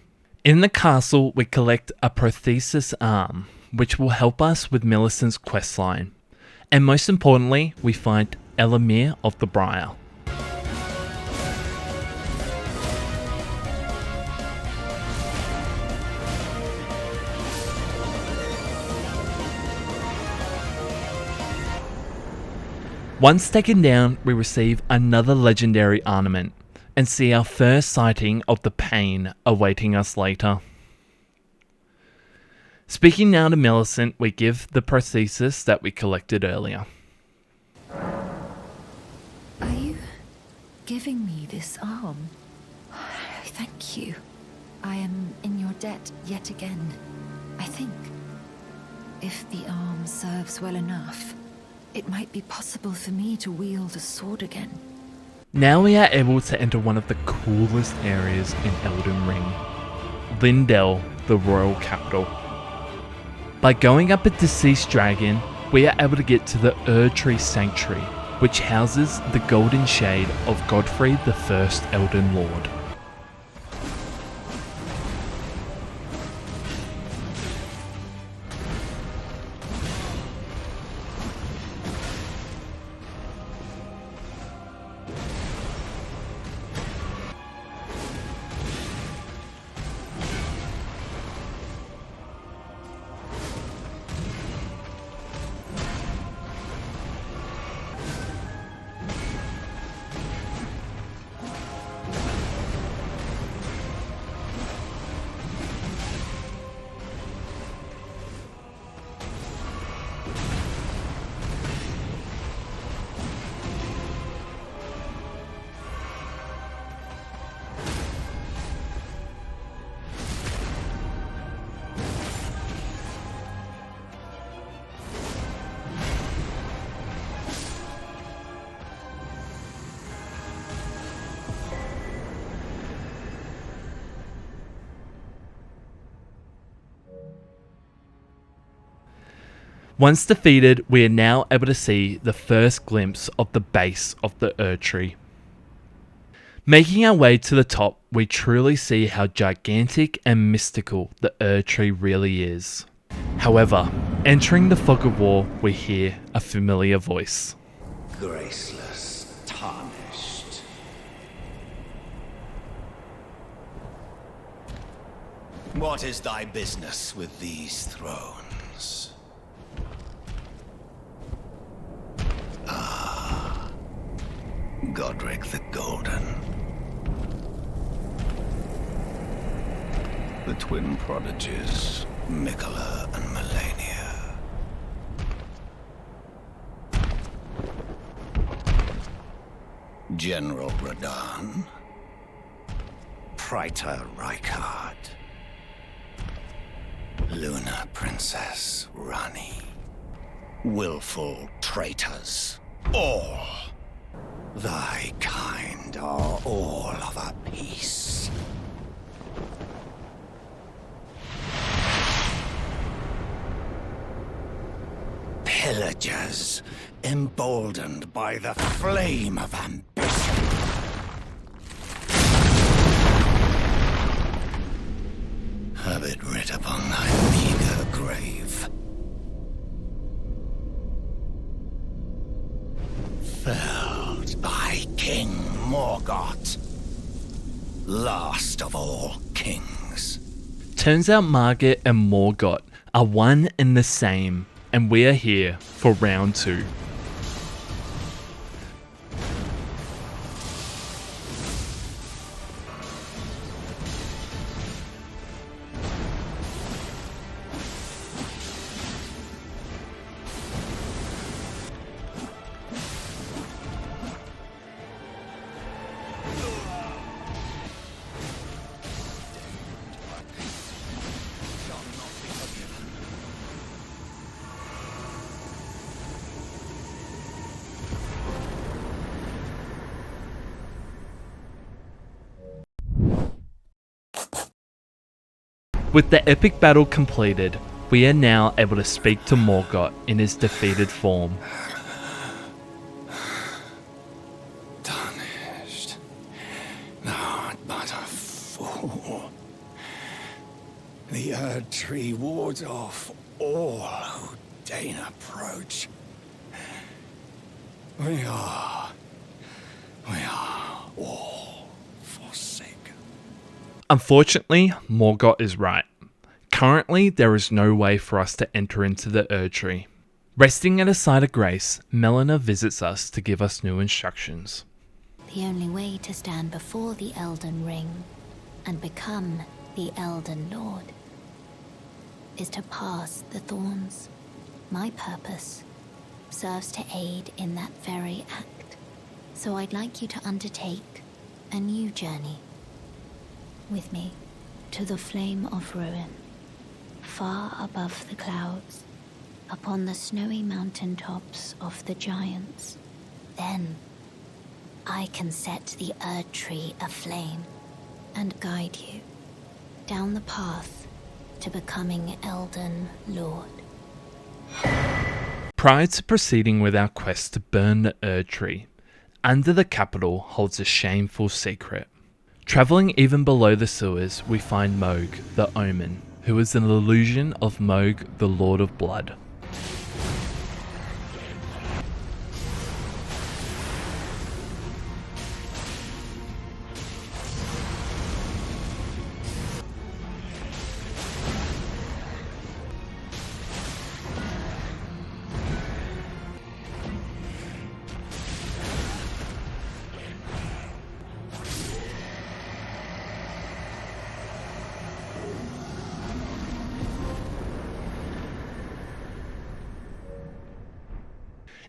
In the castle, we collect a Prothesis arm, which will help us with Millicent's questline. And most importantly, we find Elamir of the Briar. Once taken down, we receive another legendary ornament, and see our first sighting of the pain awaiting us later. Speaking now to Millicent, we give the prosthesis that we collected earlier. Are you giving me this arm? Thank you. I am in your debt yet again, I think. If the arm serves well enough, it might be possible for me to wield a sword again. Now we are able to enter one of the coolest areas in Elden Ring, Lindell, the royal capital. By going up a deceased dragon, we are able to get to the Erd Tree Sanctuary, which houses the golden shade of Godfrey the First Elden Lord. Once defeated, we are now able to see the first glimpse of the base of the Erd Tree. Making our way to the top, we truly see how gigantic and mystical the Erd Tree really is. However, entering the fog of war, we hear a familiar voice. Graceless, tarnished. What is thy business with these thrones? Godric the Golden. The twin prodigies, Mikola and Melania. General Radahn. Praetor Rykard. Luna Princess Rani. Willful traitors, all. Thy kind are all of a piece. Pillagers, emboldened by the flame of ambition. tread upon thy meager grave. Felled by King Morgoth, last of all kings. Turns out Margit and Morgoth are one and the same, and we are here for round 2. With the epic battle completed, we are now able to speak to Morgoth in his defeated form. Tarnished. Not but a fool. The Erd Tree wards off all who deign approach. We are all forsaken. Unfortunately, Morgoth is right. Currently, there is no way for us to enter into the Erdtree. Resting at a site of grace, Melania visits us to give us new instructions. The only way to stand before the Elden Ring and become the Elden Lord is to pass the thorns. My purpose serves to aid in that very act. So I'd like you to undertake a new journey with me to the Flame of Ruin, far above the clouds, upon the snowy mountain tops of the giants. Then I can set the Erd Tree aflame and guide you down the path to becoming Elden Lord. Prior to proceeding with our quest to burn the Erdtree, under the capital holds a shameful secret. Travelling even below the sewers, we find Mohg, the Omen, who is an illusion of Mohg, the Lord of Blood.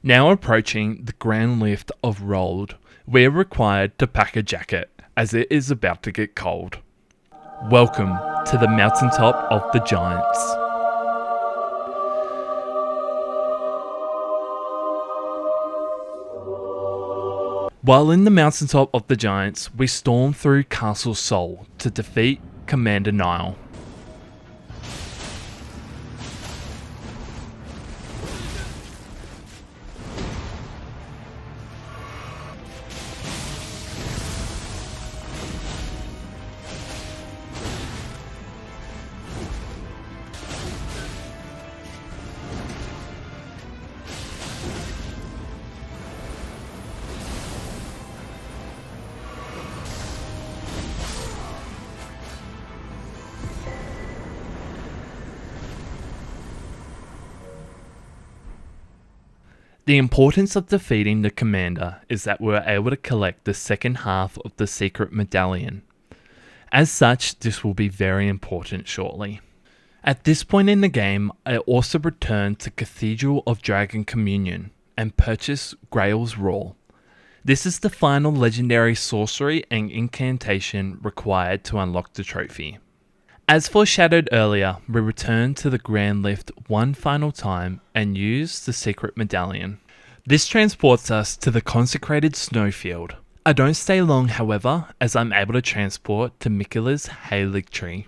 Now approaching the grand lift of Rold, we are required to pack a jacket as it is about to get cold. Welcome to the mountaintop of the giants. While in the mountaintop of the giants, we storm through Castle Sol to defeat Commander Nile. The importance of defeating the commander is that we are able to collect the second half of the secret medallion. As such, this will be very important shortly. At this point in the game, I also return to Cathedral of Dragon Communion and purchase Grail's Roar. This is the final legendary sorcery and incantation required to unlock the trophy. As foreshadowed earlier, we return to the Grand Lift one final time and use the secret medallion. This transports us to the consecrated snowfield. I don't stay long, however, as I'm able to transport to Miquella's Halig Tree.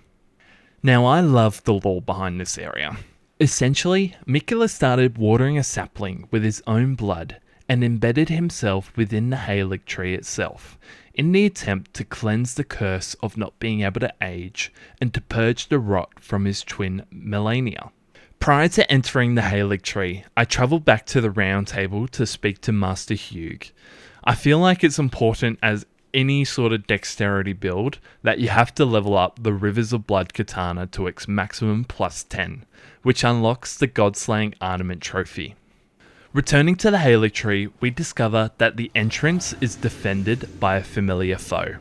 Now I love the lore behind this area. Essentially, Miquella started watering a sapling with his own blood and embedded himself within the Halig Tree itself, in the attempt to cleanse the curse of not being able to age and to purge the rot from his twin Melania. Prior to entering the Erd Tree, I travelled back to the round table to speak to Master Hugh. I feel like it's important as any sort of dexterity build that you have to level up the Rivers of Blood katana to its maximum +10, which unlocks the Godslaying Armament trophy. Returning to the Erd Tree, we discover that the entrance is defended by a familiar foe.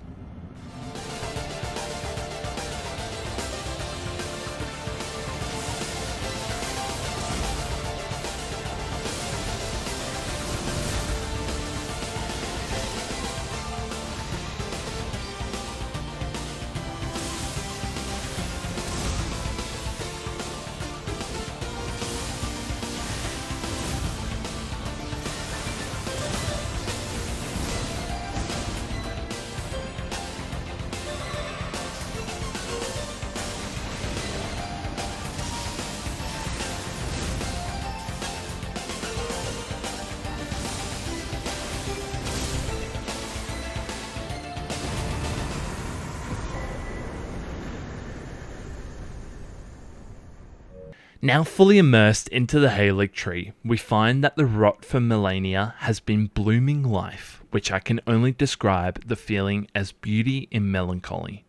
Now fully immersed into the Erd Tree, we find that the rot for Melania has been blooming life, which I can only describe the feeling as beauty in melancholy.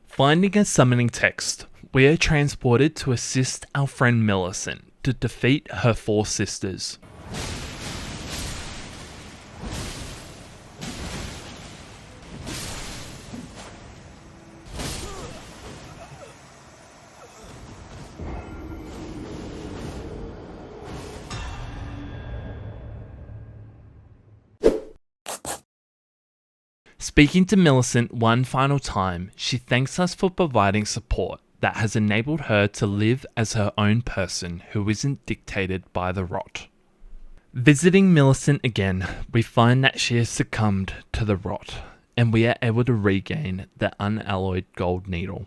Finding a summoning text, we are transported to assist our friend Millicent to defeat her 4 sisters. Speaking to Millicent one final time, she thanks us for providing support that has enabled her to live as her own person who isn't dictated by the rot. Visiting Millicent again, we find that she has succumbed to the rot, and we are able to regain the unalloyed gold needle.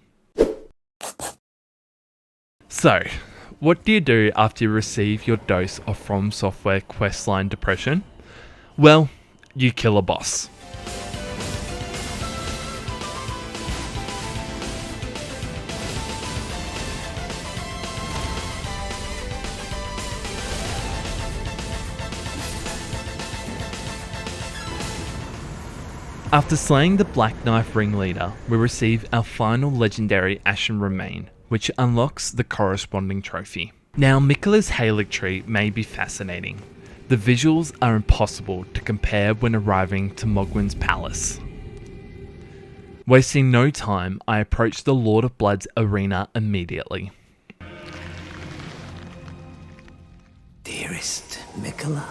So, what do you do after you receive your dose of From Software questline depression? Well, you kill a boss. After slaying the Black Knife ringleader, we receive our final legendary Ashen Remain, which unlocks the corresponding trophy. Now, Miquella's Erd Tree may be fascinating. The visuals are impossible to compare when arriving to Mogwin's palace. Wasting no time, I approach the Lord of Blood's arena immediately. Dearest Miquella,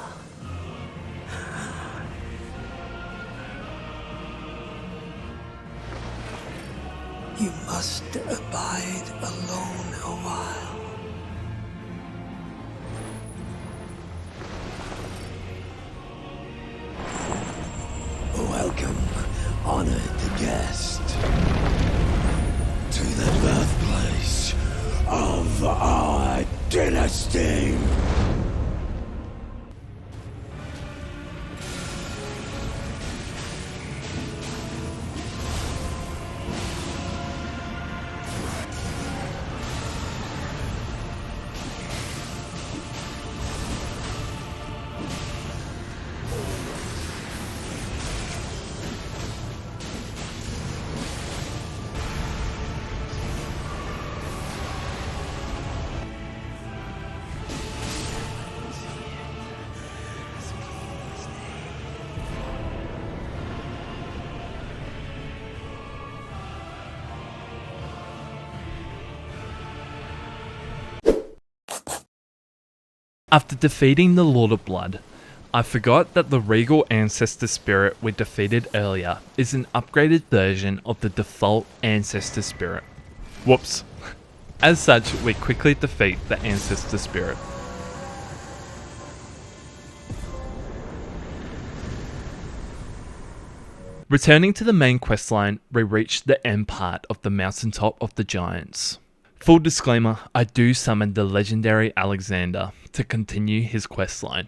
you must abide alone a while. Welcome, honored guest, to the birthplace of our dynasty. After defeating the Lord of Blood, I forgot that the Regal Ancestor Spirit we defeated earlier is an upgraded version of the default Ancestor Spirit. Whoops. As such, we quickly defeat the Ancestor Spirit. Returning to the main questline, we reach the end part of the Mountaintop of the Giants. Full disclaimer, I do summon the legendary Alexander to continue his questline.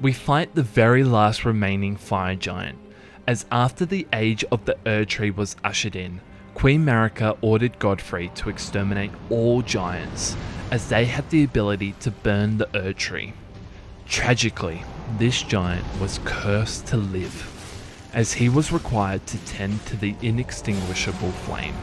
We fight the very last remaining fire giant, as after the age of the Erd Tree was ushered in, Queen Marika ordered Godfrey to exterminate all giants, as they had the ability to burn the Erd Tree. Tragically, this giant was cursed to live, as he was required to tend to the inextinguishable flame.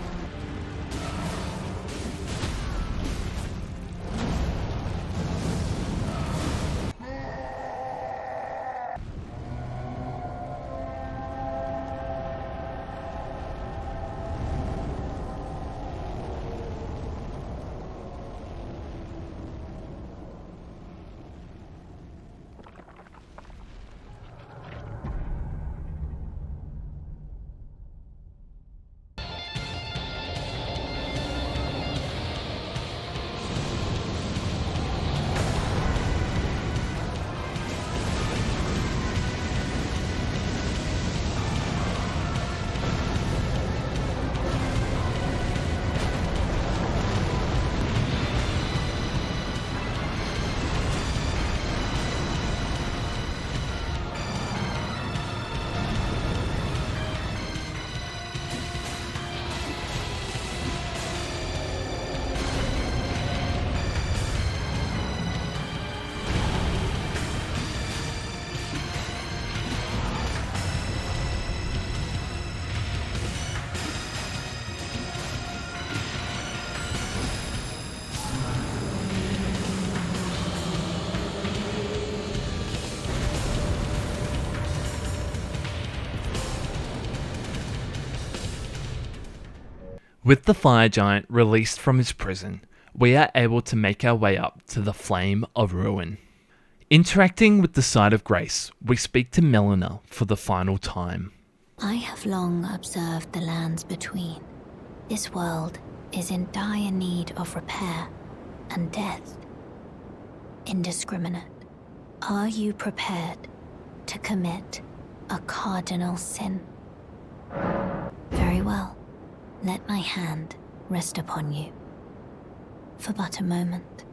With the fire giant released from his prison, we are able to make our way up to the Flame of Ruin. Interacting with the Side of Grace, we speak to Melania for the final time. I have long observed the lands between. This world is in dire need of repair and death. Indiscriminate. Are you prepared to commit a cardinal sin? Very well. Let my hand rest upon you for but a moment.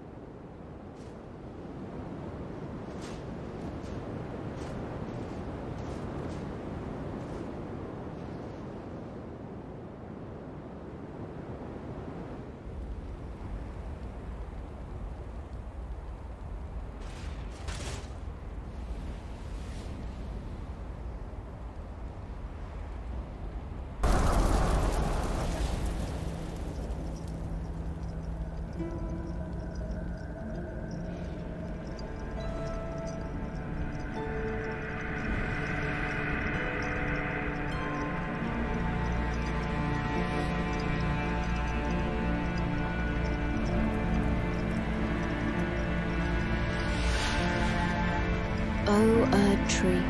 O Erd Tree,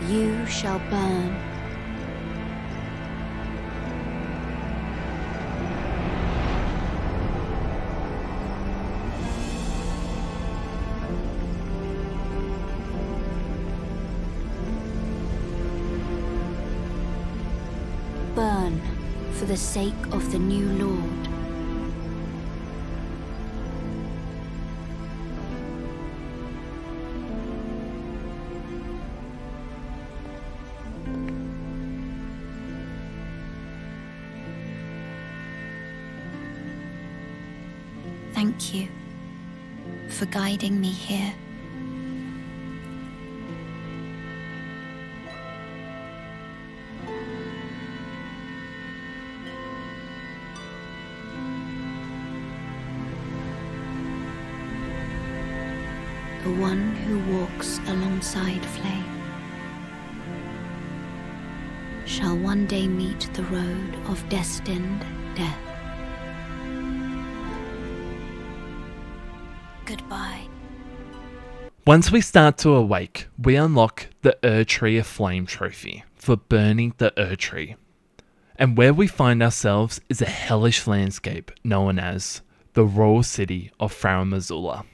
you shall burn. Burn for the sake of the new Lord. Thank you for guiding me here. The one who walks alongside flame shall one day meet the road of destined death. Goodbye. Once we start to awake, we unlock the Erd Tree of Flame trophy for burning the Erd Tree. And where we find ourselves is a hellish landscape known as the Royal City of Faramazula.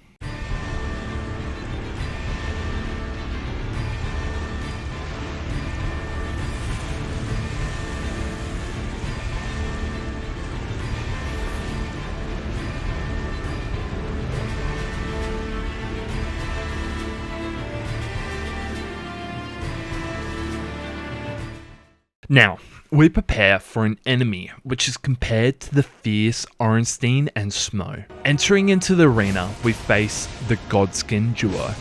Now, we prepare for an enemy which is compared to the fierce Orenstein and Smo. Entering into the arena, we face the Godskin duo.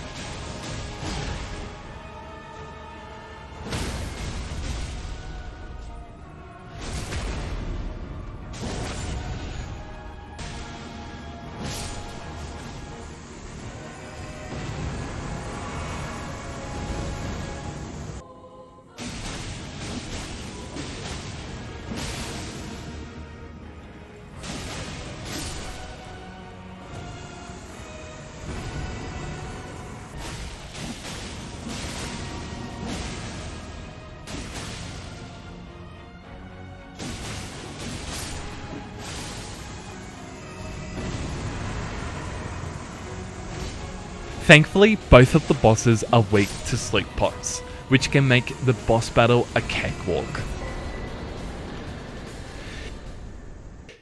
Thankfully, both of the bosses are weak to sleep pots, which can make the boss battle a cakewalk.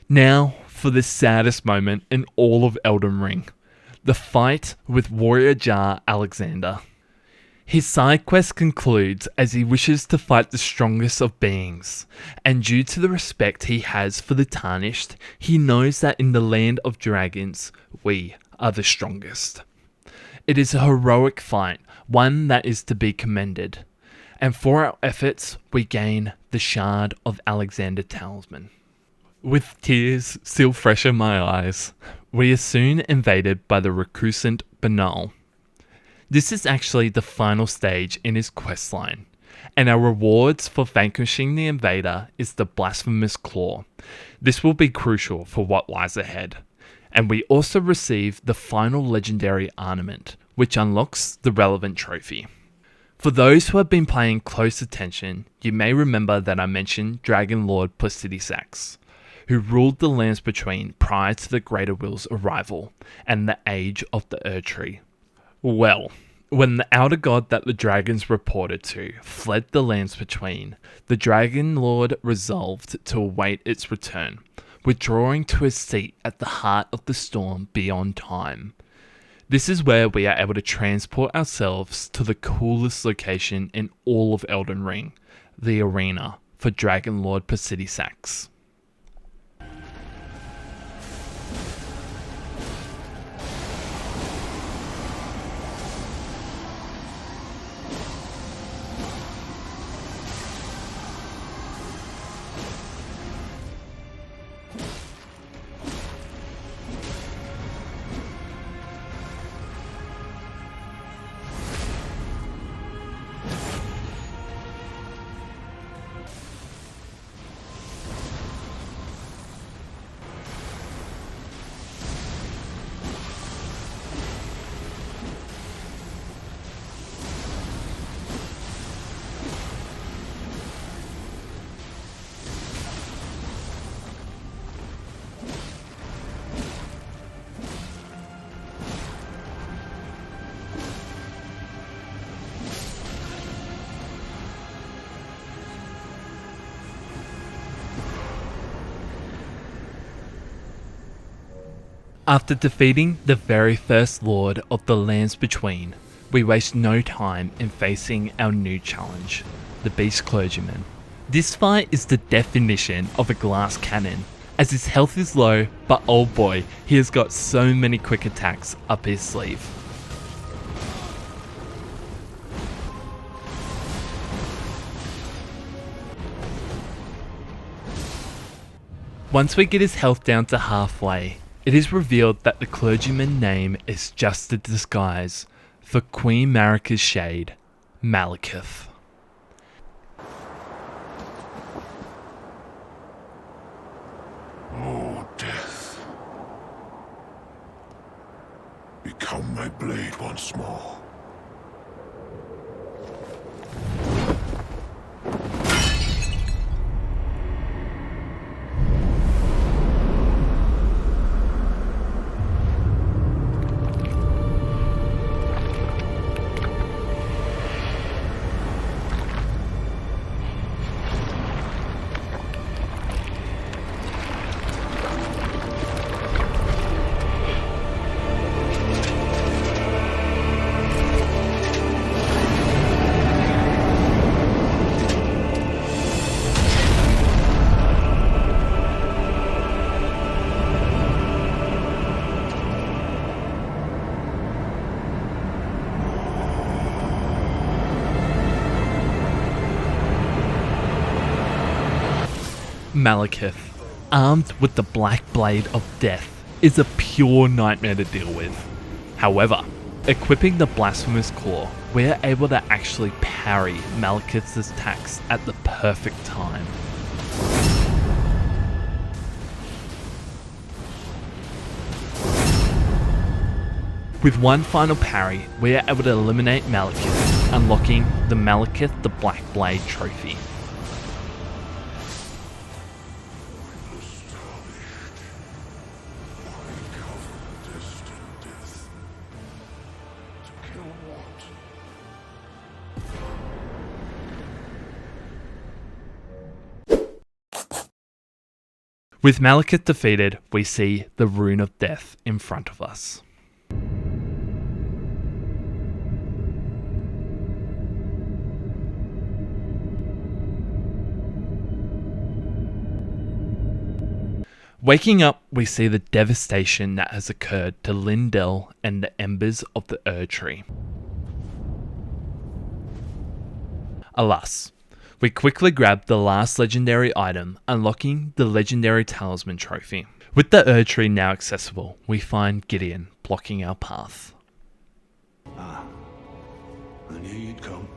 Now, for the saddest moment in all of Elden Ring, the fight with Warrior Jar Alexander. His side quest concludes as he wishes to fight the strongest of beings, and due to the respect he has for the Tarnished, he knows that in the land of dragons, we are the strongest. It is a heroic fight, one that is to be commended, and for our efforts, we gain the Shard of Alexander Talisman. With tears still fresh in my eyes, we are soon invaded by the recusant Banal. This is actually the final stage in his questline, and our rewards for vanquishing the invader is the Blasphemous Claw. This will be crucial for what lies ahead. And we also receive the final legendary ornament, which unlocks the relevant trophy. For those who have been paying close attention, you may remember that I mentioned Dragon Lord Placidisax, who ruled the lands between prior to the Greater Will's arrival and the age of the Erd Tree. Well, when the outer god that the dragons reported to fled the lands between, the Dragon Lord resolved to await its return, withdrawing to his seat at the heart of the storm beyond time. This is where we are able to transport ourselves to the coolest location in all of Elden Ring, the arena for Dragon Lord Placidisax. After defeating the very first Lord of the Lands Between, we waste no time in facing our new challenge, the Beast Clergyman. This fight is the definition of a glass cannon, as his health is low, but oh boy, he has got so many quick attacks up his sleeve. Once we get his health down to halfway, it is revealed that the clergyman's name is just a disguise for Queen Marika's shade, Malekith. Oh, death. Become my blade once more. Malekith, armed with the Black Blade of Death, is a pure nightmare to deal with. However, equipping the Blasphemous Claw, we're able to actually parry Malekith's attacks at the perfect time. With one final parry, we are able to eliminate Malekith, unlocking the Malekith the Black Blade trophy. With Malekith defeated, we see the Rune of Death in front of us. Waking up, we see the devastation that has occurred to Lindell and the embers of the Erd Tree. Alas, we quickly grab the last legendary item, unlocking the legendary talisman trophy. With the Erd Tree now accessible, we find Gideon blocking our path. I knew you'd come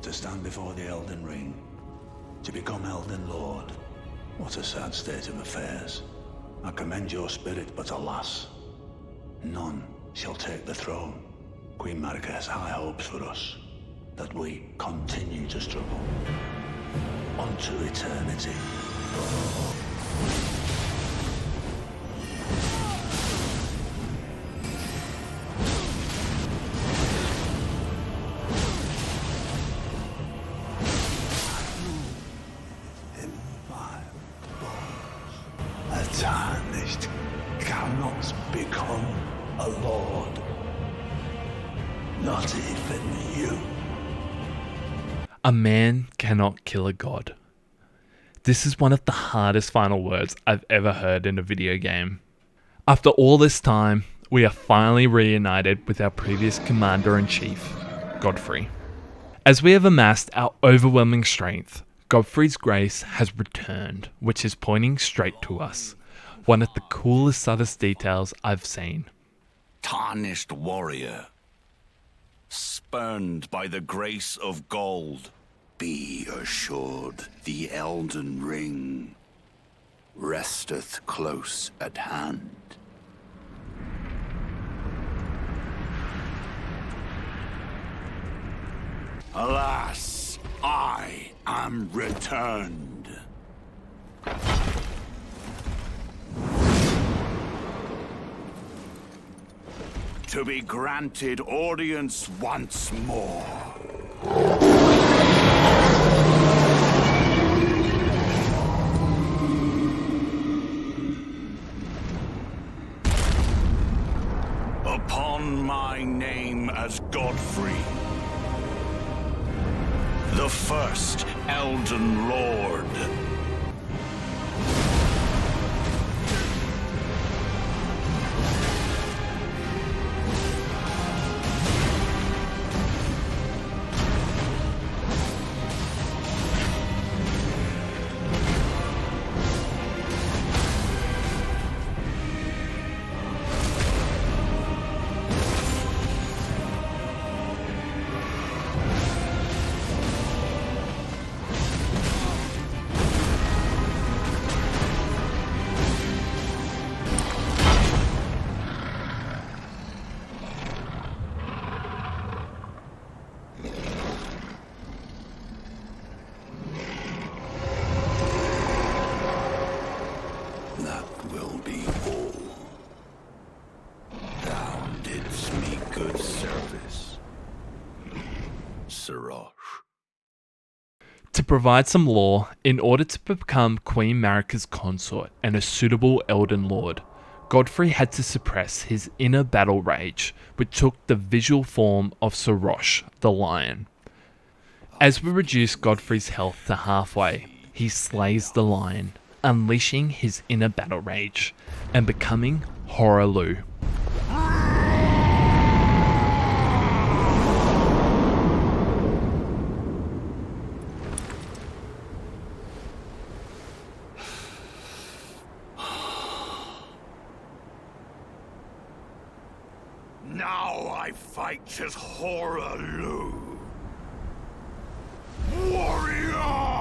to stand before the Elden Ring, to become Elden Lord. What a sad state of affairs. I commend your spirit, but alas, none shall take the throne. Queen Marika has high hopes for us, that we continue to struggle unto eternity. A tarnished cannot become a lord. Not even you. A man cannot kill a god. This is one of the hardest final words I've ever heard in a video game. After all this time, we are finally reunited with our previous Commander-in-Chief, Godfrey. As we have amassed our overwhelming strength, Godfrey's grace has returned, which is pointing straight to us. One of the coolest, subtlest details I've seen. Tarnished warrior, spurned by the grace of gold. Be assured, the Elden Ring resteth close at hand. Alas, I am returned. To be granted audience once more. Upon my name as Godfrey, the first Elden Lord. To provide some lore, in order to become Queen Marika's consort and a suitable Elden Lord, Godfrey had to suppress his inner battle rage, which took the visual form of Sorosh, the lion. As we reduce Godfrey's health to halfway, he slays the lion, unleashing his inner battle rage, and becoming Horaloo. Now I fight as Horaloo. Warrior!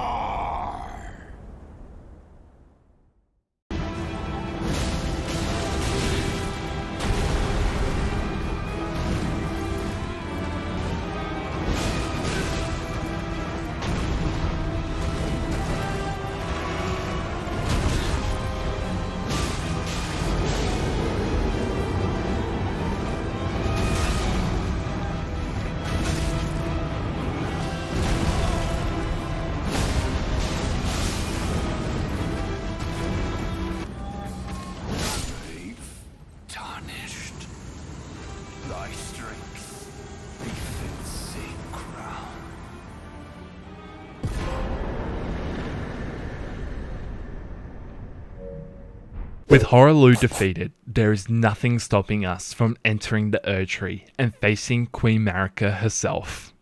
With Horaloo defeated, there is nothing stopping us from entering the Erd Tree and facing Queen Marika herself.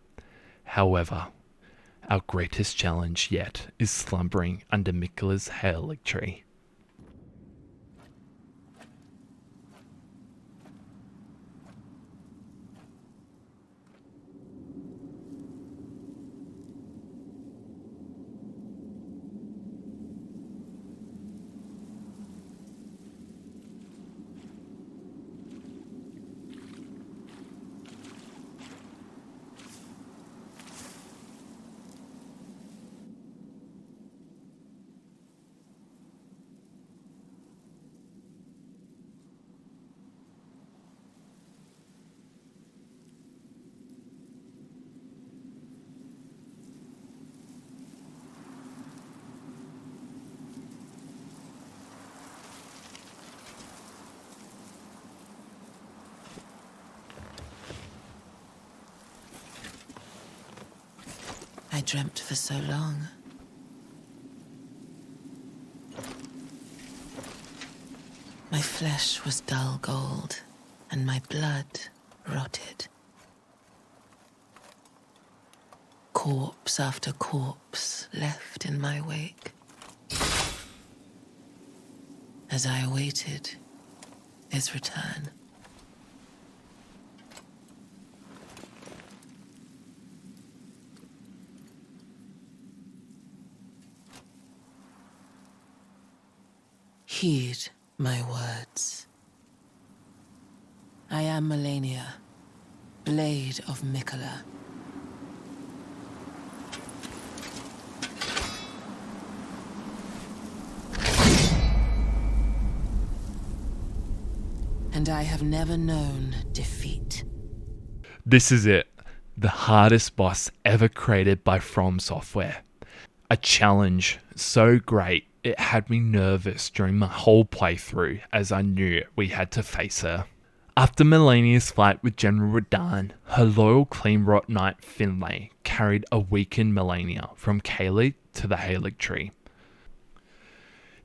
However, our greatest challenge yet is slumbering under Miquella's Erd Tree. I dreamt for so long. My flesh was dull gold, and my blood rotted. Corpse after corpse left in my wake. As I awaited his return. Heed my words. I am Melania, Blade of Miquella. And I have never known defeat. This is it, the hardest boss ever created by From Software. A challenge so great it had me nervous during my whole playthrough as I knew we had to face her. After Melania's fight with General Radahn, her loyal Cleanrot Knight Finlay carried a weakened Melania from Caelid to the Erd Tree.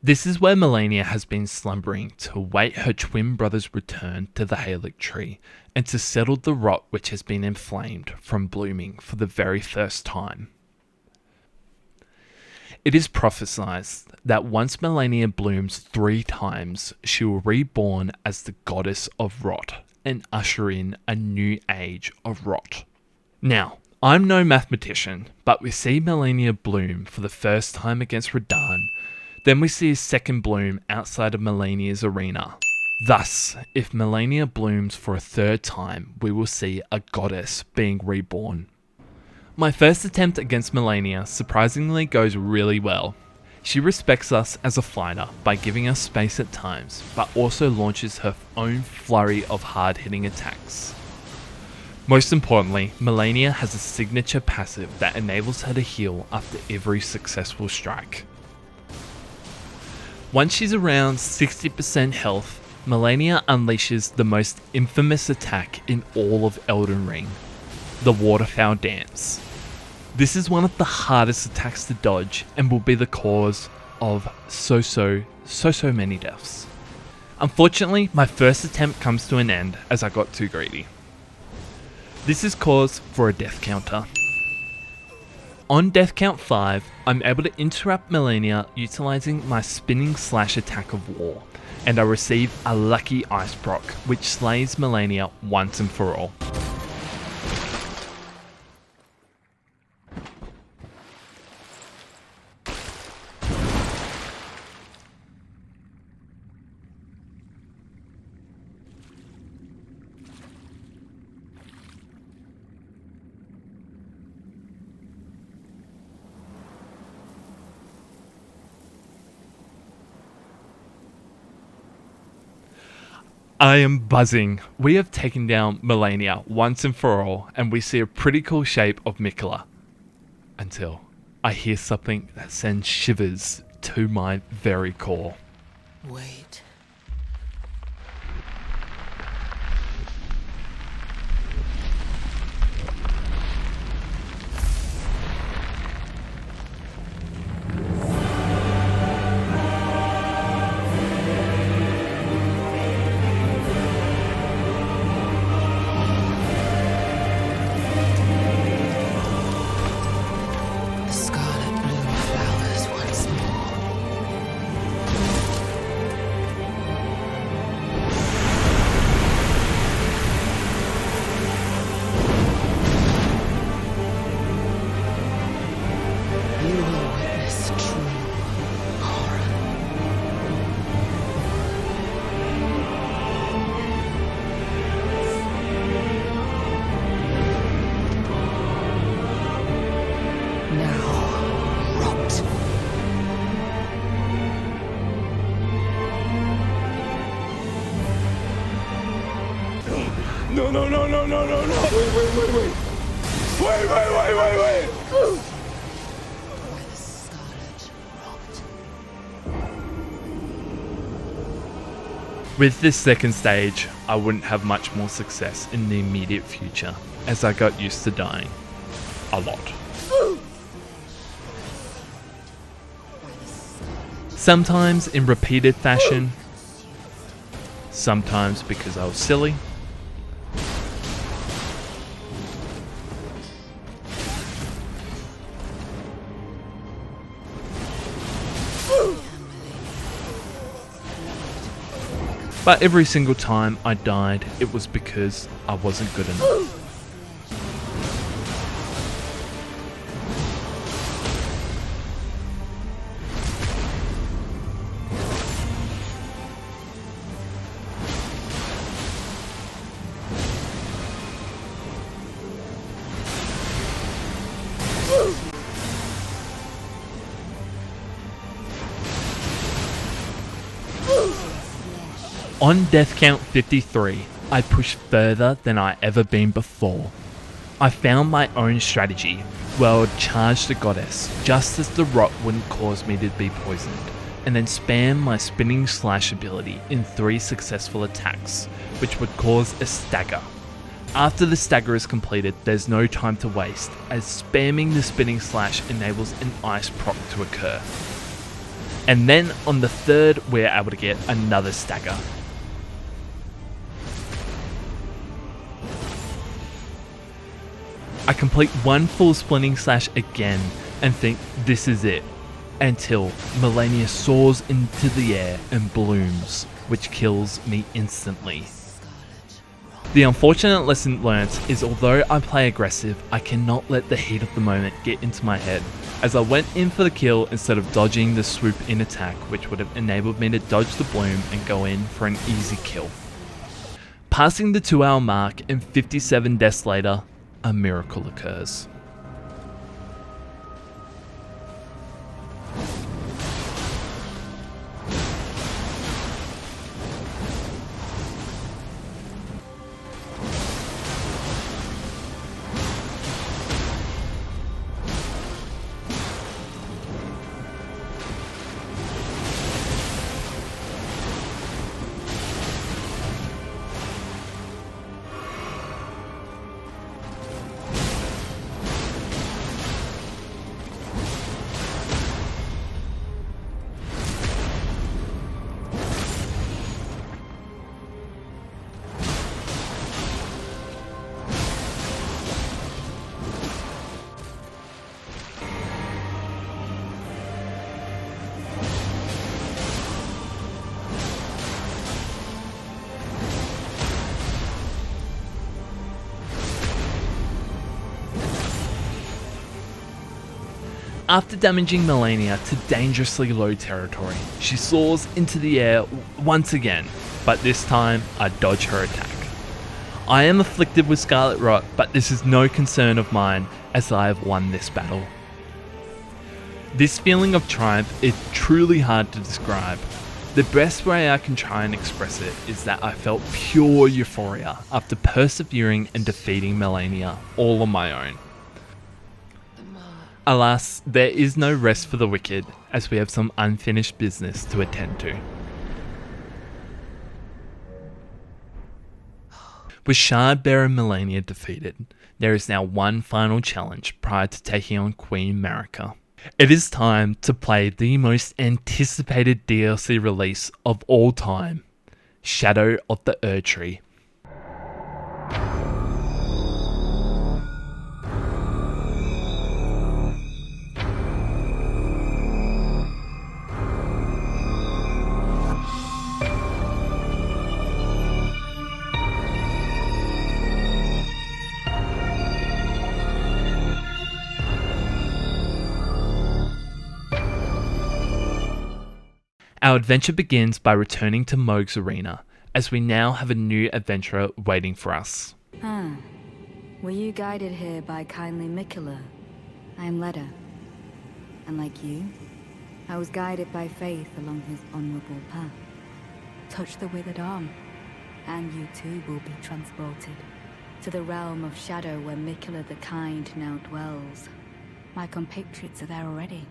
This is where Melania has been slumbering to await her twin brother's return to the Erd Tree and to settle the rot which has been inflamed from blooming for the very first time. It is prophesied that once Melania blooms 3 times, she will reborn as the goddess of rot and usher in a new age of rot. Now, I'm no mathematician, but we see Melania bloom for the first time against Radahn, then we see a second bloom outside of Melania's arena. Thus, if Melania blooms for a 3rd time, we will see a goddess being reborn. My first attempt against Melania surprisingly goes really well. She respects us as a fighter by giving us space at times, but also launches her own flurry of hard-hitting attacks. Most importantly, Melania has a signature passive that enables her to heal after every successful strike. Once she's around 60% health, Melania unleashes the most infamous attack in all of Elden Ring, the Waterfowl Dance. This is one of the hardest attacks to dodge and will be the cause of so many deaths. Unfortunately, my first attempt comes to an end as I got too greedy. This is cause for a death counter. On death count 5, I'm able to interrupt Melania utilizing my spinning slash attack of war, and I receive a lucky ice proc, which slays Melania once and for all. I am buzzing. We have taken down Melania once and for all, and we see a pretty cool shape of Mikola. Until I hear something that sends shivers to my very core. Wait. No, no, no, no, no, no, no. Wait. Wait. With this second stage, I wouldn't have much more success in the immediate future, as I got used to dying. A lot. Sometimes in repeated fashion, sometimes because I was silly, but every single time I died, it was because I wasn't good enough. On death count 53, I pushed further than I ever been before. I found my own strategy, where I would charge the goddess just as the rot wouldn't cause me to be poisoned, and then spam my spinning slash ability in 3 successful attacks, which would cause a stagger. After the stagger is completed, there's no time to waste, as spamming the spinning slash enables an ice proc to occur. And then on the 3rd, we're able to get another stagger. I complete one full splinting slash again and think this is it, until Melania soars into the air and blooms, which kills me instantly. The unfortunate lesson learnt is although I play aggressive, I cannot let the heat of the moment get into my head, as I went in for the kill instead of dodging the swoop in attack, which would have enabled me to dodge the bloom and go in for an easy kill. Passing the 2-hour mark and 57 deaths later, a miracle occurs. After damaging Melania to dangerously low territory, she soars into the air once again, but this time I dodge her attack. I am afflicted with scarlet rot, but this is no concern of mine as I have won this battle. This feeling of triumph is truly hard to describe. The best way I can try and express it is that I felt pure euphoria after persevering and defeating Melania all on my own. Alas, there is no rest for the wicked, as we have some unfinished business to attend to. With Shardbearer Melania defeated, there is now one final challenge prior to taking on Queen Marika. It is time to play the most anticipated DLC release of all time, Shadow of the Erd Tree. Our adventure begins by returning to Moog's arena, as we now have a new adventurer waiting for us. Were you guided here by kindly Miquella? I am Leda. And like you, I was guided by faith along his honorable path. Touch the withered arm, and you too will be transported to the realm of shadow where Miquella the Kind now dwells. My compatriots are there already.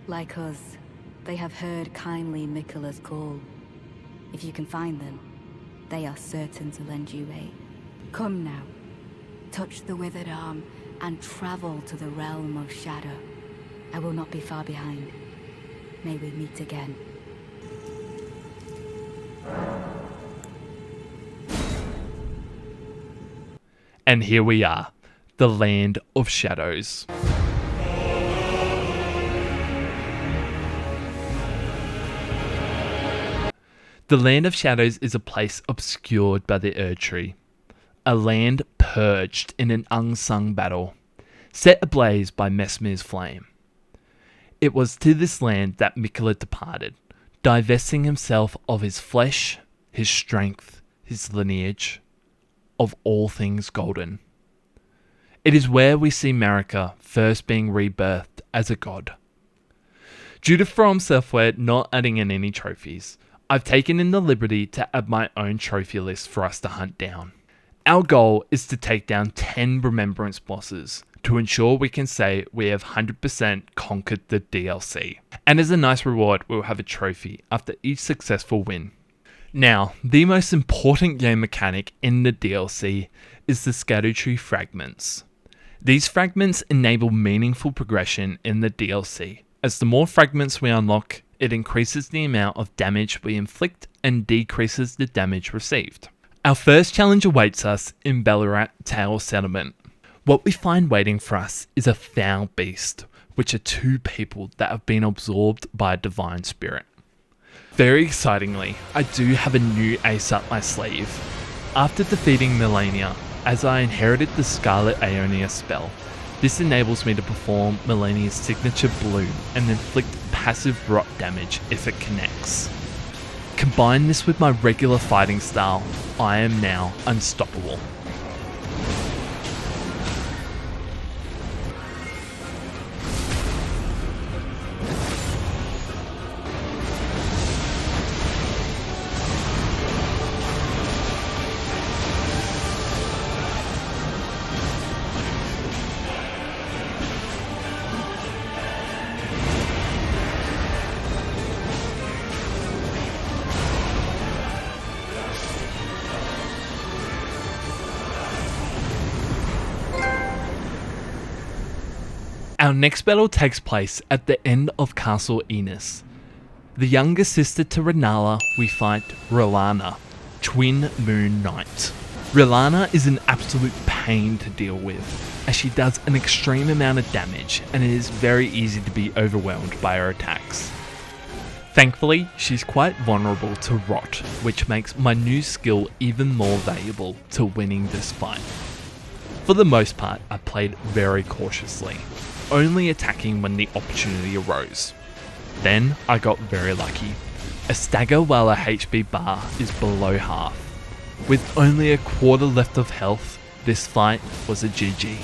Like us, they have heard kindly Miquella's call. If you can find them, they are certain to lend you aid. Come now, touch the withered arm and travel to the realm of shadow. I will not be far behind. May we meet again. And here we are, the Land of Shadows. The Land of Shadows is a place obscured by the Erd Tree, a land purged in an unsung battle, set ablaze by Mesmir's flame. It was to this land that Miquella departed, divesting himself of his flesh, his strength, his lineage, of all things golden. It is where we see Marika first being rebirthed as a god. Due to From Software not adding in any trophies, I've taken in the liberty to add my own trophy list for us to hunt down. Our goal is to take down 10 remembrance bosses to ensure we can say we have 100% conquered the DLC. And as a nice reward, we'll have a trophy after each successful win. Now, the most important game mechanic in the DLC is the Erdtree fragments. These fragments enable meaningful progression in the DLC, as the more fragments we unlock, it increases the amount of damage we inflict and decreases the damage received. Our first challenge awaits us in Ballarat Tail Settlement. What we find waiting for us is a foul beast, which are two people that have been absorbed by a divine spirit. Very excitingly, I do have a new ace up my sleeve. After defeating Melania, as I inherited the Scarlet Aeonia spell, this enables me to perform Melania's signature bloom and inflict passive rot damage if it connects. Combine this with my regular fighting style, I am now unstoppable. Our next battle takes place at the end of Castle Enos. The younger sister to Renala, we fight Rilana, Twin Moon Knight. Rilana is an absolute pain to deal with, as she does an extreme amount of damage and it is very easy to be overwhelmed by her attacks. Thankfully, she's quite vulnerable to rot, which makes my new skill even more valuable to winning this fight. For the most part, I played very cautiously, only attacking when the opportunity arose. Then I got very lucky. A stagger while a HP bar is below half. With only a quarter left of health, this fight was a GG.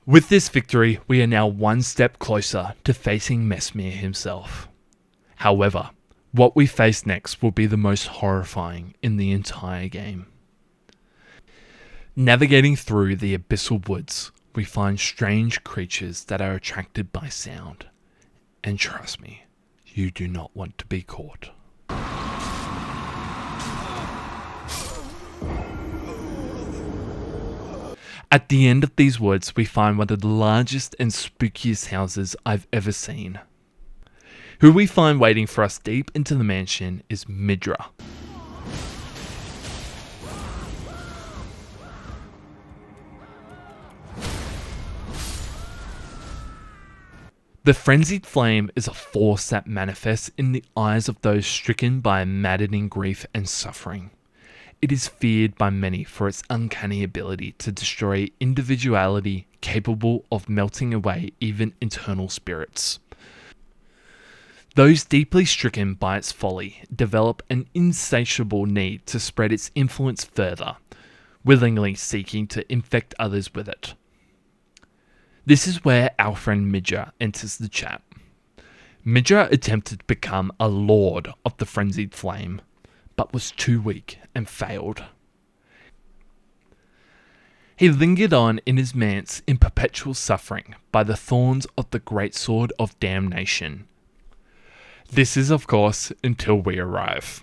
With this victory, we are now one step closer to facing Mesmir himself. However, what we face next will be the most horrifying in the entire game. Navigating through the abyssal woods, we find strange creatures that are attracted by sound. And trust me, you do not want to be caught. At the end of these woods, we find one of the largest and spookiest houses I've ever seen. Who we find waiting for us deep into the mansion is Midra. The frenzied flame is a force that manifests in the eyes of those stricken by maddening grief and suffering. It is feared by many for its uncanny ability to destroy individuality capable of melting away even eternal spirits. Those deeply stricken by its folly develop an insatiable need to spread its influence further, willingly seeking to infect others with it. This is where our friend Midra enters the chat. Midra attempted to become a lord of the frenzied flame, but was too weak and failed. He lingered on in his manse in perpetual suffering by the thorns of the great sword of damnation. This is, of course, until we arrive.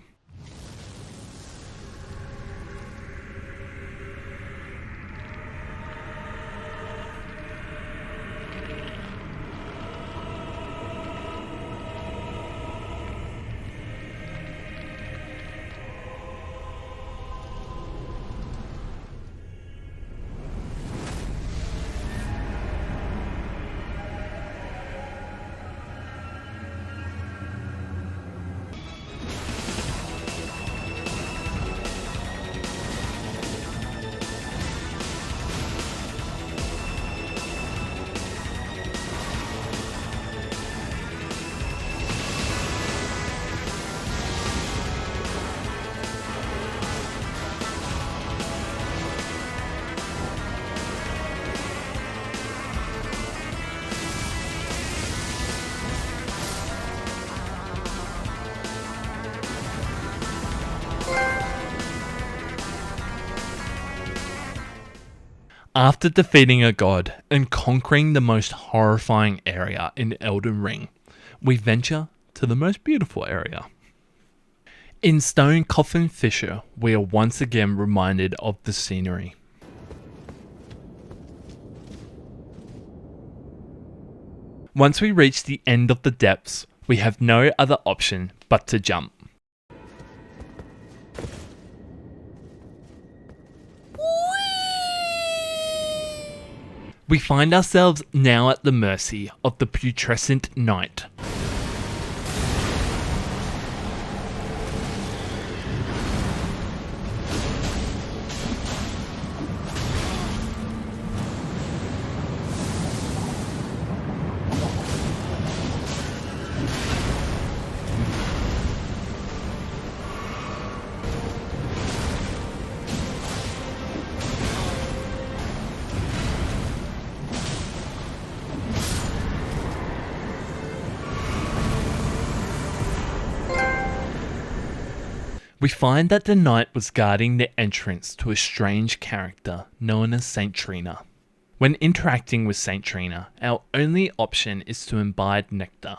After defeating a god and conquering the most horrifying area in Elden Ring, we venture to the most beautiful area. In Stone Coffin Fissure, we are once again reminded of the scenery. Once we reach the end of the depths, we have no other option but to jump. We find ourselves now at the mercy of the putrescent knight. We find that the knight was guarding the entrance to a strange character known as Saint Trina. When interacting with Saint Trina, our only option is to imbibe nectar.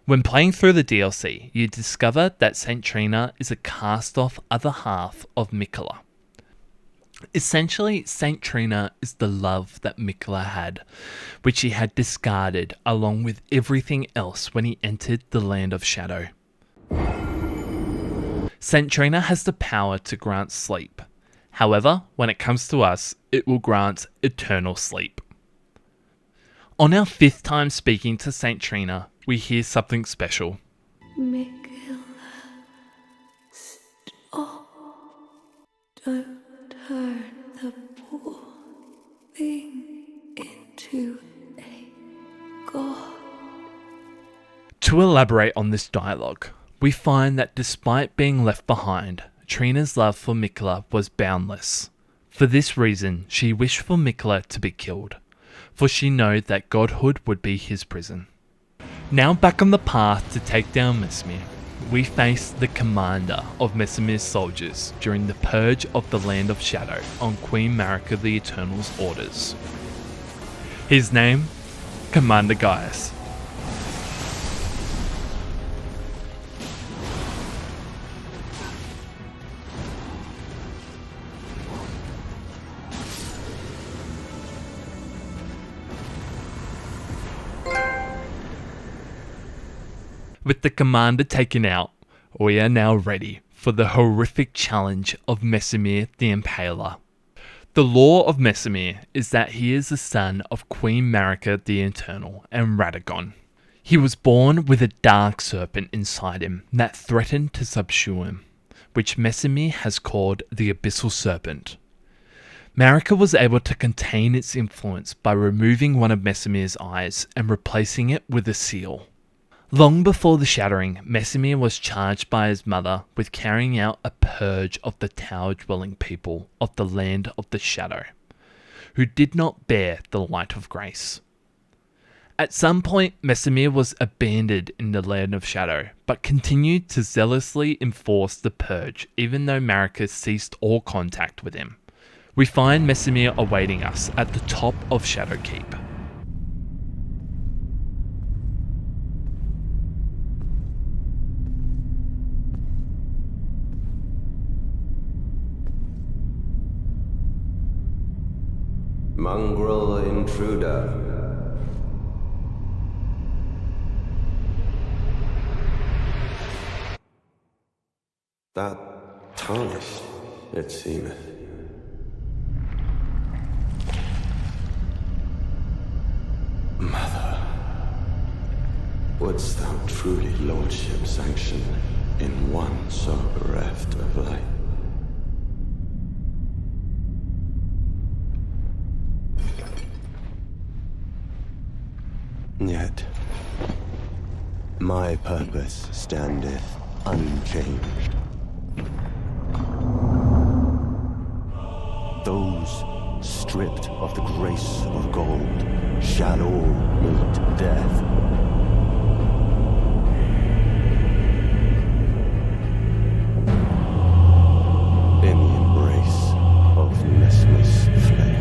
When playing through the DLC, you discover that Saint Trina is a cast-off other half of Miquella. Essentially, Saint Trina is the love that Miquella had, which he had discarded along with everything else when he entered the Land of Shadow. Saint Trina has the power to grant sleep. However, when it comes to us, it will grant eternal sleep. On our 5th time speaking to Saint Trina, we hear something special. Miquella, stop. Don't turn the poor thing into a god. To elaborate on this dialogue, we find that despite being left behind, Trina's love for Miquella was boundless. For this reason, she wished for Miquella to be killed, for she knew that godhood would be his prison. Now back on the path to take down Mesmer, we face the commander of Mesmer's soldiers during the purge of the Land of Shadow on Queen Marika the Eternal's orders. His name? Commander Gaius. With the commander taken out, we are now ready for the horrific challenge of Mesmer the Impaler. The lore of Mesmer is that he is the son of Queen Marika the Eternal and Radagon. He was born with a dark serpent inside him that threatened to subdue him, which Mesmer has called the Abyssal Serpent. Marika was able to contain its influence by removing one of Mesmer's eyes and replacing it with a seal. Long before the Shattering, Mesmer was charged by his mother with carrying out a purge of the tower-dwelling people of the Land of the Shadow, who did not bear the light of grace. At some point, Mesmer was abandoned in the Land of Shadow, but continued to zealously enforce the purge even though Marika ceased all contact with him. We find Mesmer awaiting us at the top of Shadowkeep. Mongrel intruder. That tarnished, it seemeth. Mother, wouldst thou truly lordship sanction in one so bereft of light? Yet, my purpose standeth unchanged. Those stripped of the grace of gold shall all meet death. In the embrace of Mesmer's flame.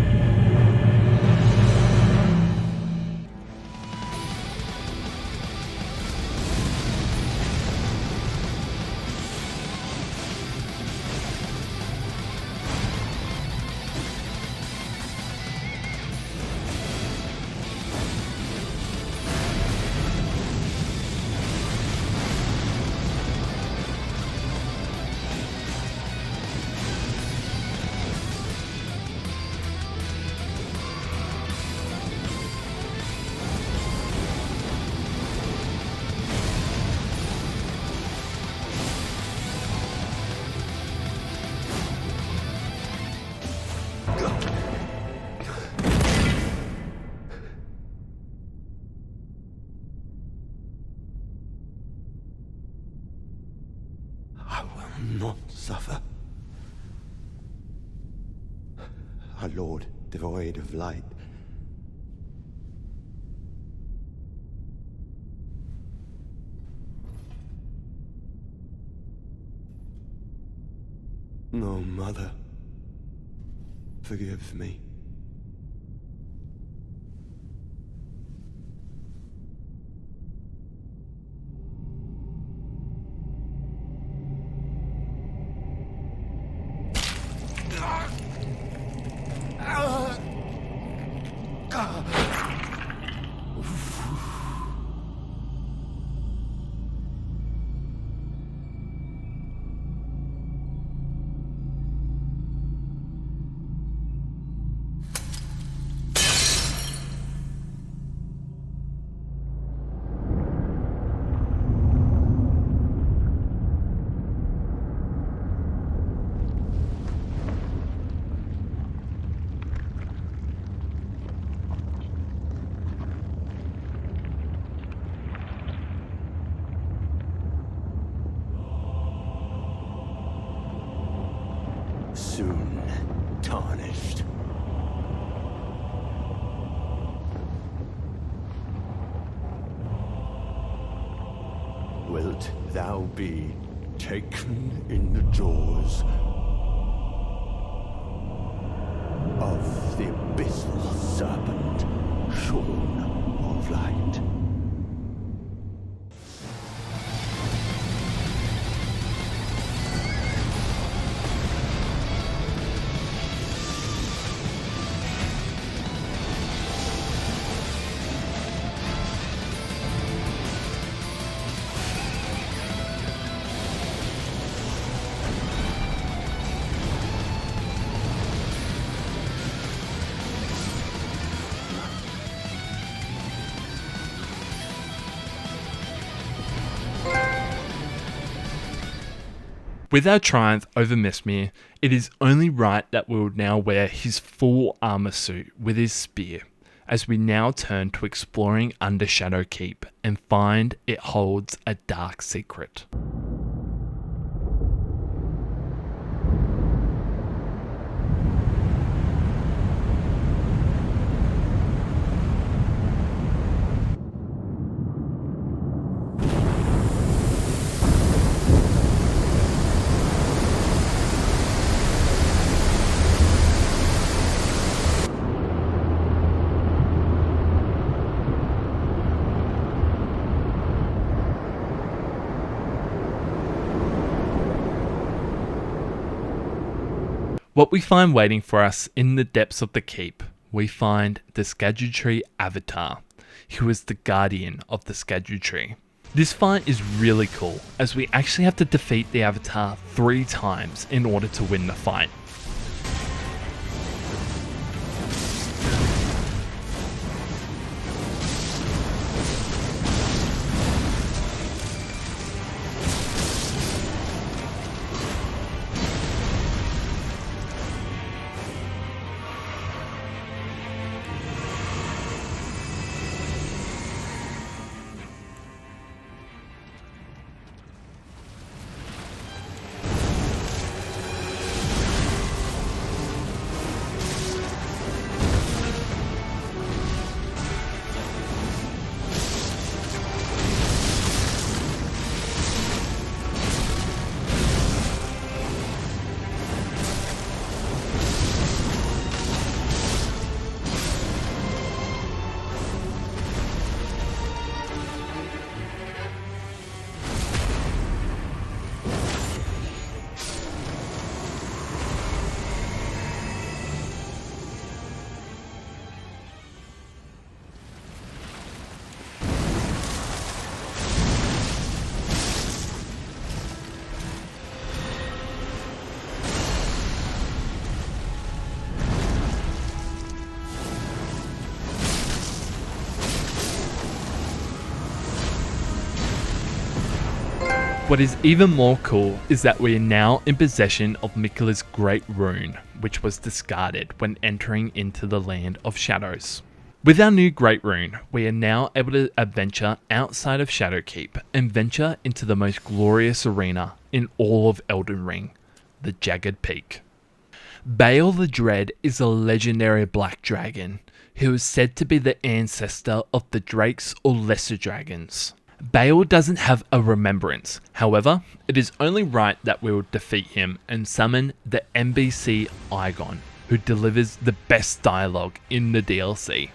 Not suffer. Our Lord, devoid of light. No, Mother. Forgive me. soon, tarnished. Wilt thou be taken in the jaws of the abyssal serpent, shorn of light? With our triumph over Mesmir, it is only right that we will now wear his full armor suit with his spear, as we now turn to exploring under Shadow Keep and find it holds a dark secret. What we find waiting for us in the depths of the keep, we find the Erdtree avatar, who is the guardian of the Erdtree. This fight is really cool, as we actually have to defeat the avatar 3 times in order to win the fight. What is even more cool is that we are now in possession of Miquella's Great Rune, which was discarded when entering into the Land of Shadows. With our new Great Rune, we are now able to adventure outside of Shadowkeep and venture into the most glorious arena in all of Elden Ring, the Jagged Peak. Baal the Dread is a legendary black dragon who is said to be the ancestor of the Drakes or Lesser Dragons. Baal doesn't have a remembrance, however, it is only right that we will defeat him and summon the NPC Igon, who delivers the best dialogue in the DLC.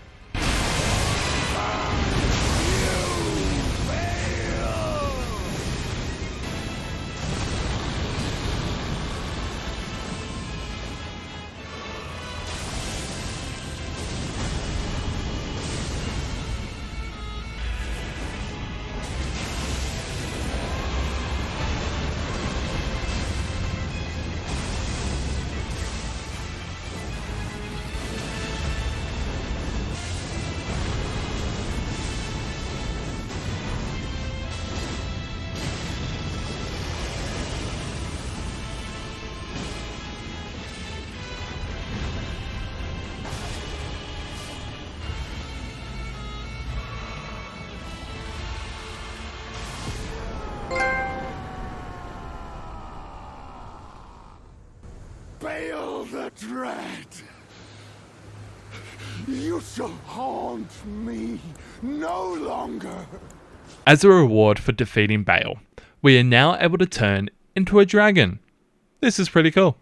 the dread. You shall haunt me no longer. As a reward for defeating Bale, we are now able to turn into a dragon. This is pretty cool.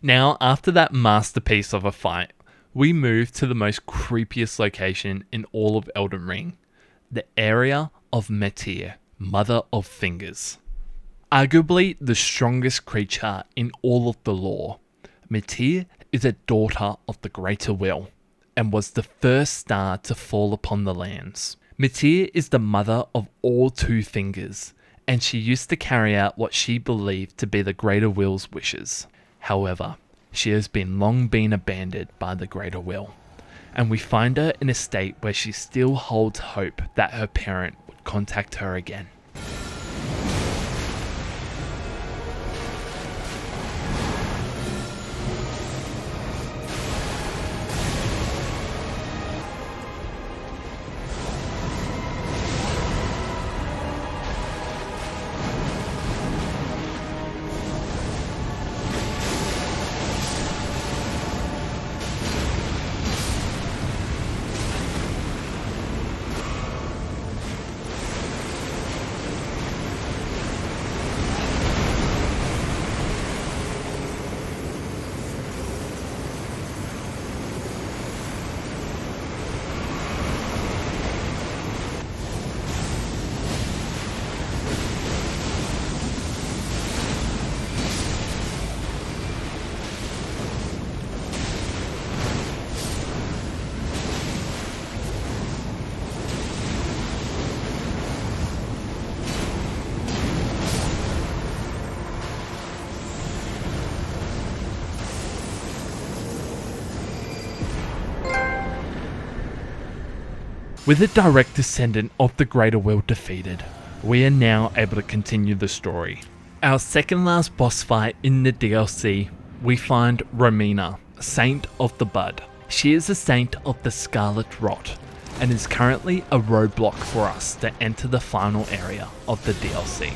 Now, after that masterpiece of a fight, we move to the most creepiest location in all of Elden Ring, the area of Metir, Mother of Fingers. Arguably the strongest creature in all of the lore, Metir is a daughter of the Greater Will, and was the first star to fall upon the lands. Metir is the mother of all Two Fingers, and she used to carry out what she believed to be the Greater Will's wishes. However, she has long been abandoned by the Greater Will, and we find her in a state where she still holds hope that her parent would contact her again. With a direct descendant of the Greater Will defeated, we are now able to continue the story. Our second last boss fight in the DLC, we find Romina, Saint of the Bud. She is a saint of the Scarlet Rot, and is currently a roadblock for us to enter the final area of the DLC.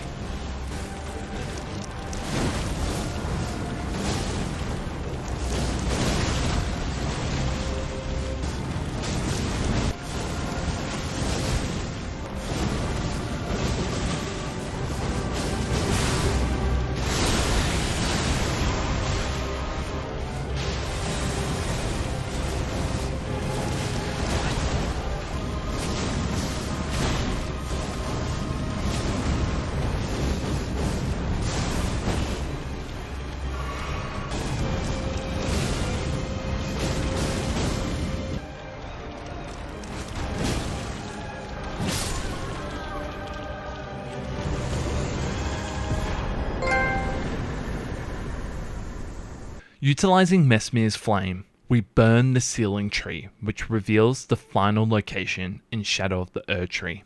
Utilizing Mesmir's flame, we burn the sealing tree, which reveals the final location in Shadow of the Erd Tree.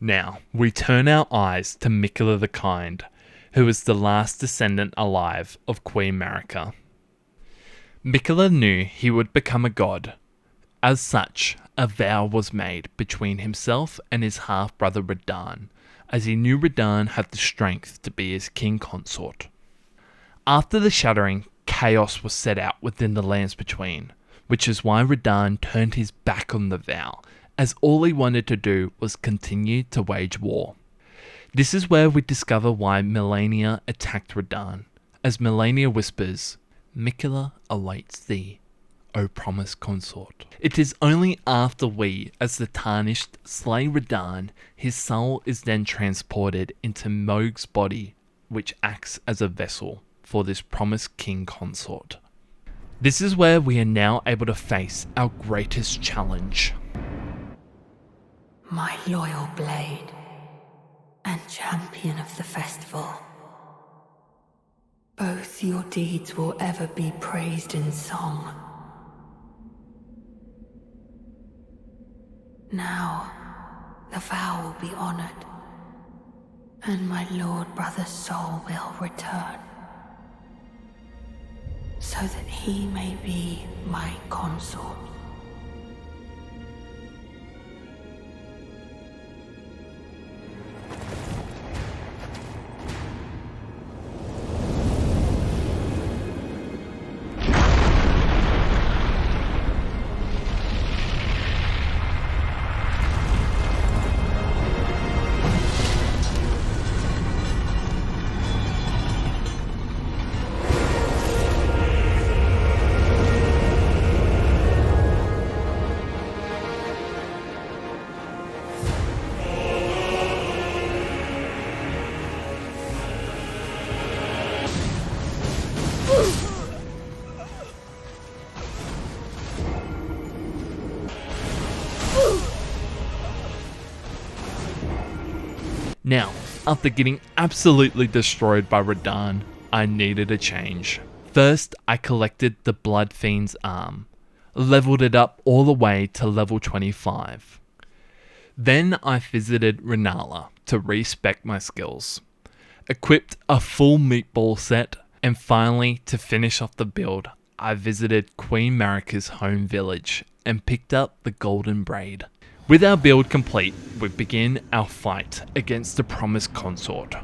Now, we turn our eyes to Miquella the Kind, who is the last descendant alive of Queen Marika. Miquella knew he would become a god. As such, a vow was made between himself and his half-brother Radahn, as he knew Radahn had the strength to be his king consort. After the shattering, chaos was set out within the lands between, which is why Radahn turned his back on the vow, as all he wanted to do was continue to wage war. This is where we discover why Melania attacked Radahn, as Melania whispers, "Miquella awaits thee, O promised consort." It is only after we, as the Tarnished, slay Radahn, his soul is then transported into Mohg's body, which acts as a vessel for this promised king consort. This is where we are now able to face our greatest challenge. My loyal blade and champion of the festival. Both your deeds will ever be praised in song. Now, the vow will be honored, and my lord brother's soul will return, so that he may be my consort. Now, after getting absolutely destroyed by Radahn, I needed a change. First, I collected the Blood Fiend's arm, leveled it up all the way to level 25. Then I visited Renala to respec my skills, equipped a full meatball set, and finally, to finish off the build, I visited Queen Marika's home village and picked up the Golden Braid. With our build complete, we begin our fight against the promised consort.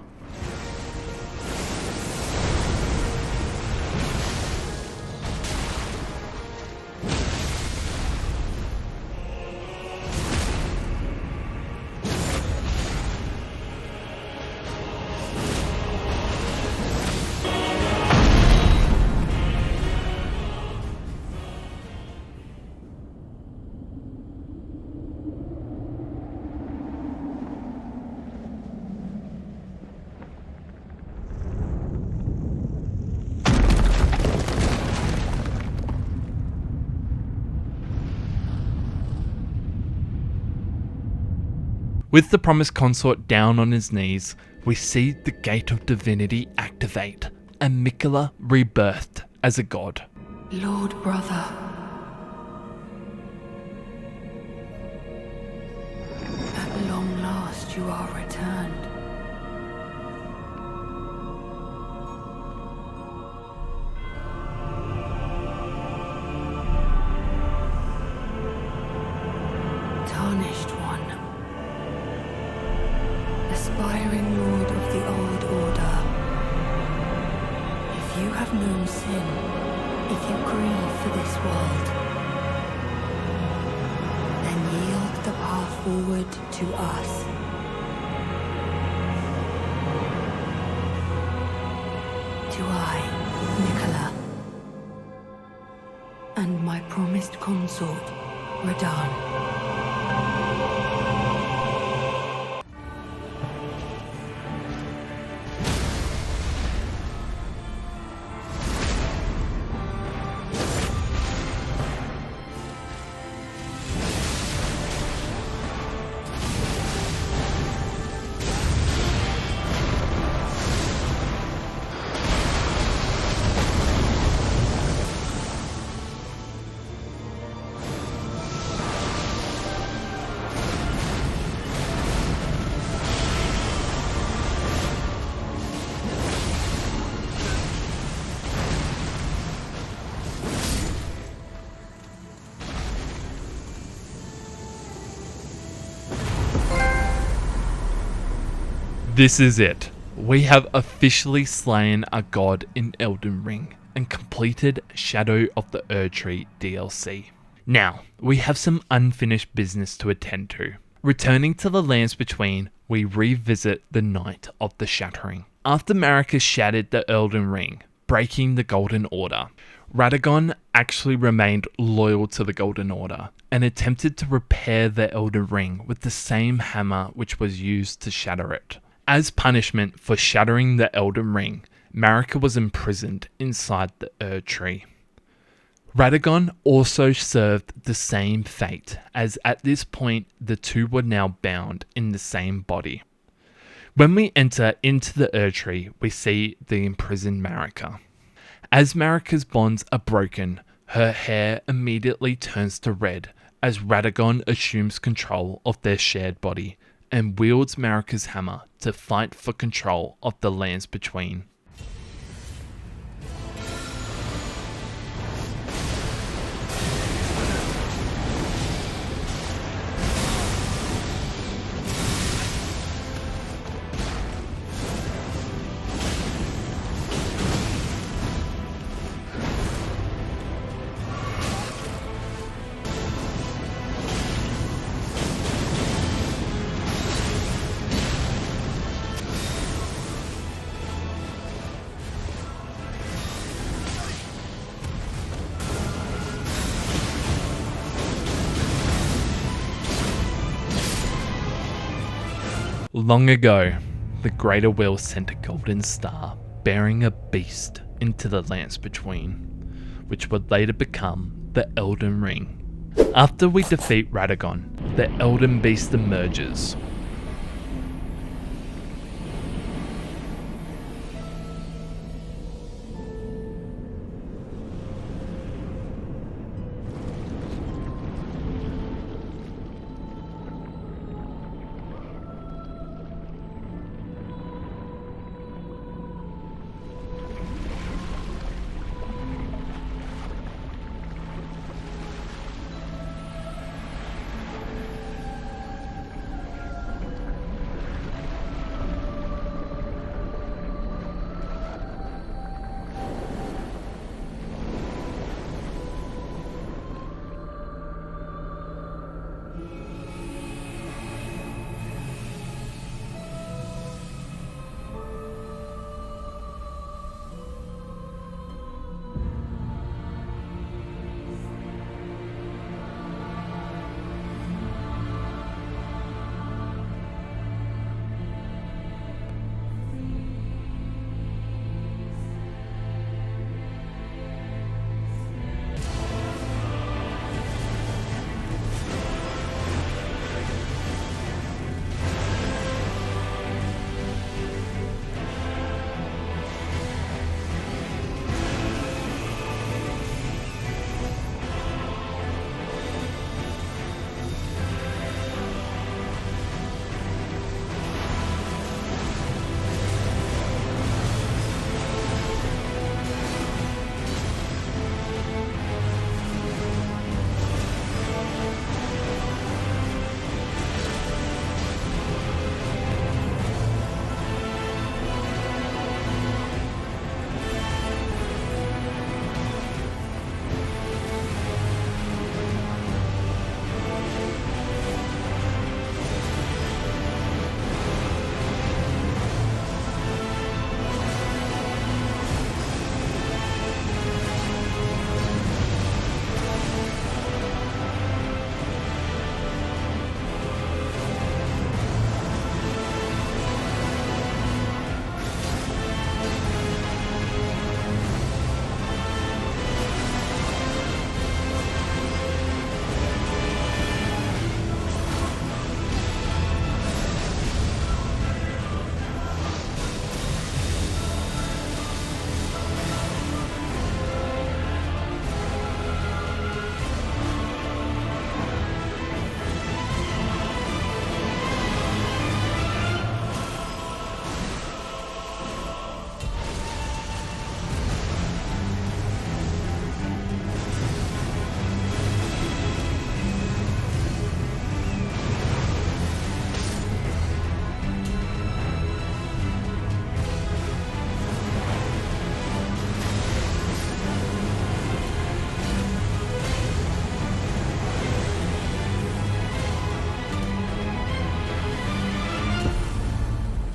With the promised consort down on his knees, we see the Gate of Divinity activate, and Miquella rebirthed as a god. Lord brother. At long last you are returned. Tarnished one. Aspiring lord of the old order. If you have known sin, if you grieve for this world, then yield the path forward to us. To I, Miquella, and my promised consort, Radahn. This is it. We have officially slain a god in Elden Ring and completed Shadow of the Erdtree DLC. Now, we have some unfinished business to attend to. Returning to the Lands Between, we revisit the Night of the Shattering. After Marika shattered the Elden Ring, breaking the Golden Order, Radagon actually remained loyal to the Golden Order and attempted to repair the Elden Ring with the same hammer which was used to shatter it. As punishment for shattering the Elden Ring, Marika was imprisoned inside the Erd Tree. Radagon also served the same fate, as at this point the two were now bound in the same body. When we enter into the Erd Tree, we see the imprisoned Marika. As Marika's bonds are broken, her hair immediately turns to red as Radagon assumes control of their shared body and wields Marika's hammer to fight for control of the Lands Between. Long ago, the Greater Will sent a golden star bearing a beast into the Lands Between, which would later become the Elden Ring. After we defeat Radagon, the Elden Beast emerges.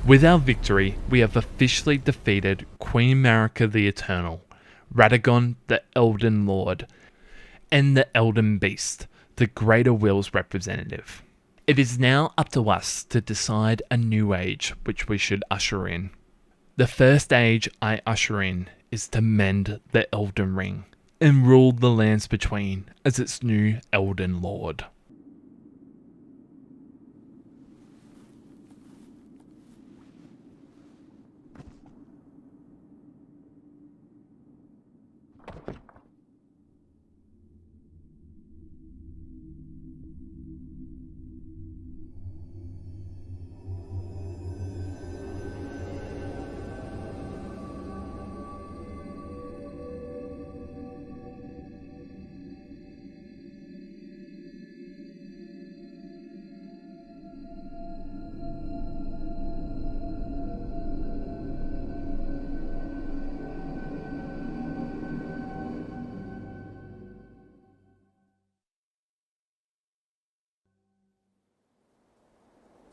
With our victory, we have officially defeated Queen Marika the Eternal, Radagon the Elden Lord, and the Elden Beast, the Greater Will's representative. It is now up to us to decide a new age which we should usher in. The first age I usher in is to mend the Elden Ring and rule the lands between as its new Elden Lord.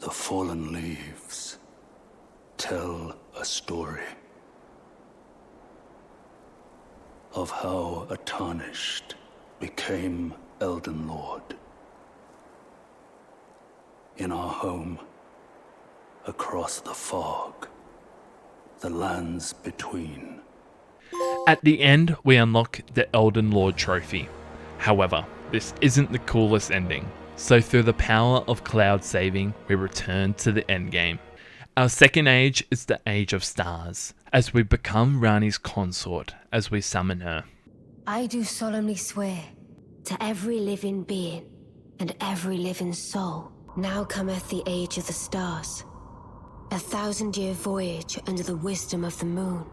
The fallen leaves tell a story of how a tarnished became Elden Lord. In our home, across the fog, the lands between. At the end, we unlock the Elden Lord trophy. However, this isn't the coolest ending, so through the power of cloud saving, we return to the endgame. Our second age is the Age of Stars, as we become Rani's consort as we summon her. I do solemnly swear to every living being and every living soul, now cometh the Age of the Stars, 1,000-year voyage under the wisdom of the moon.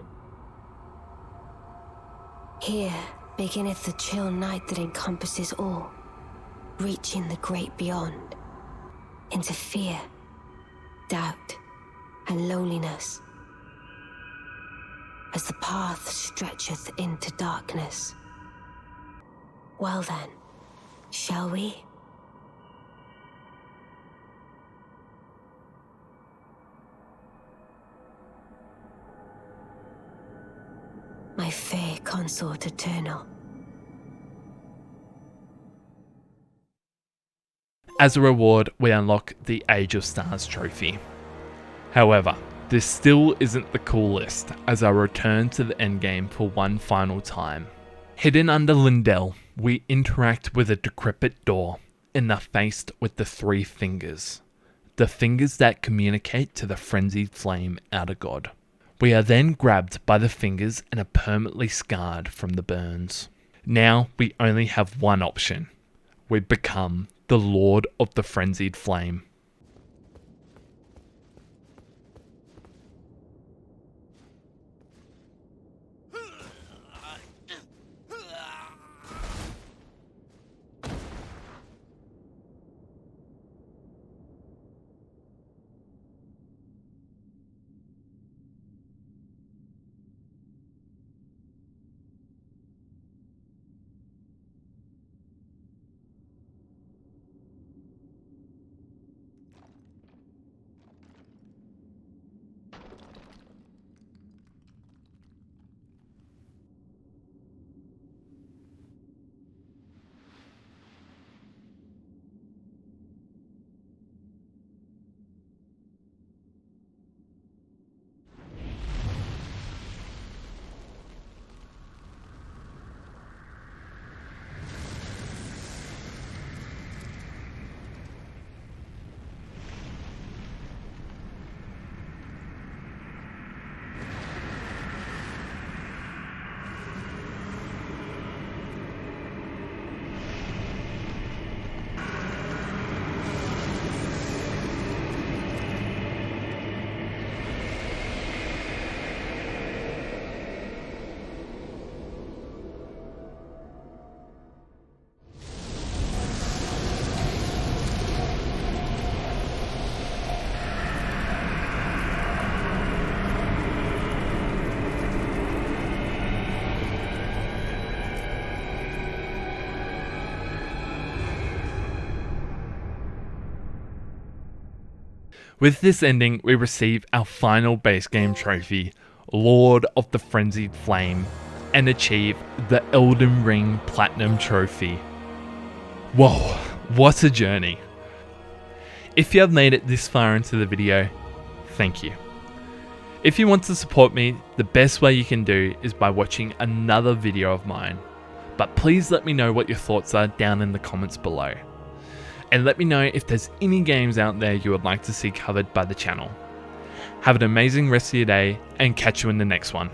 Here beginneth the chill night that encompasses all, reaching the great beyond, into fear, doubt, and loneliness, as the path stretcheth into darkness. Well then, shall we? My fair consort eternal. As a reward, we unlock the Age of Stars trophy. However, this still isn't the coolest, as I return to the endgame for one final time. Hidden under Lindell, we interact with a decrepit door, and are faced with the three fingers. The fingers that communicate to the frenzied flame outer god. We are then grabbed by the fingers and are permanently scarred from the burns. Now we only have one option. We become the Lord of the Frenzied Flame. With this ending, we receive our final base game trophy, Lord of the Frenzied Flame, and achieve the Elden Ring Platinum Trophy. Whoa, what a journey. If you have made it this far into the video, thank you. If you want to support me, the best way you can do is by watching another video of mine. But please let me know what your thoughts are down in the comments below. And let me know if there's any games out there you would like to see covered by the channel. Have an amazing rest of your day and catch you in the next one.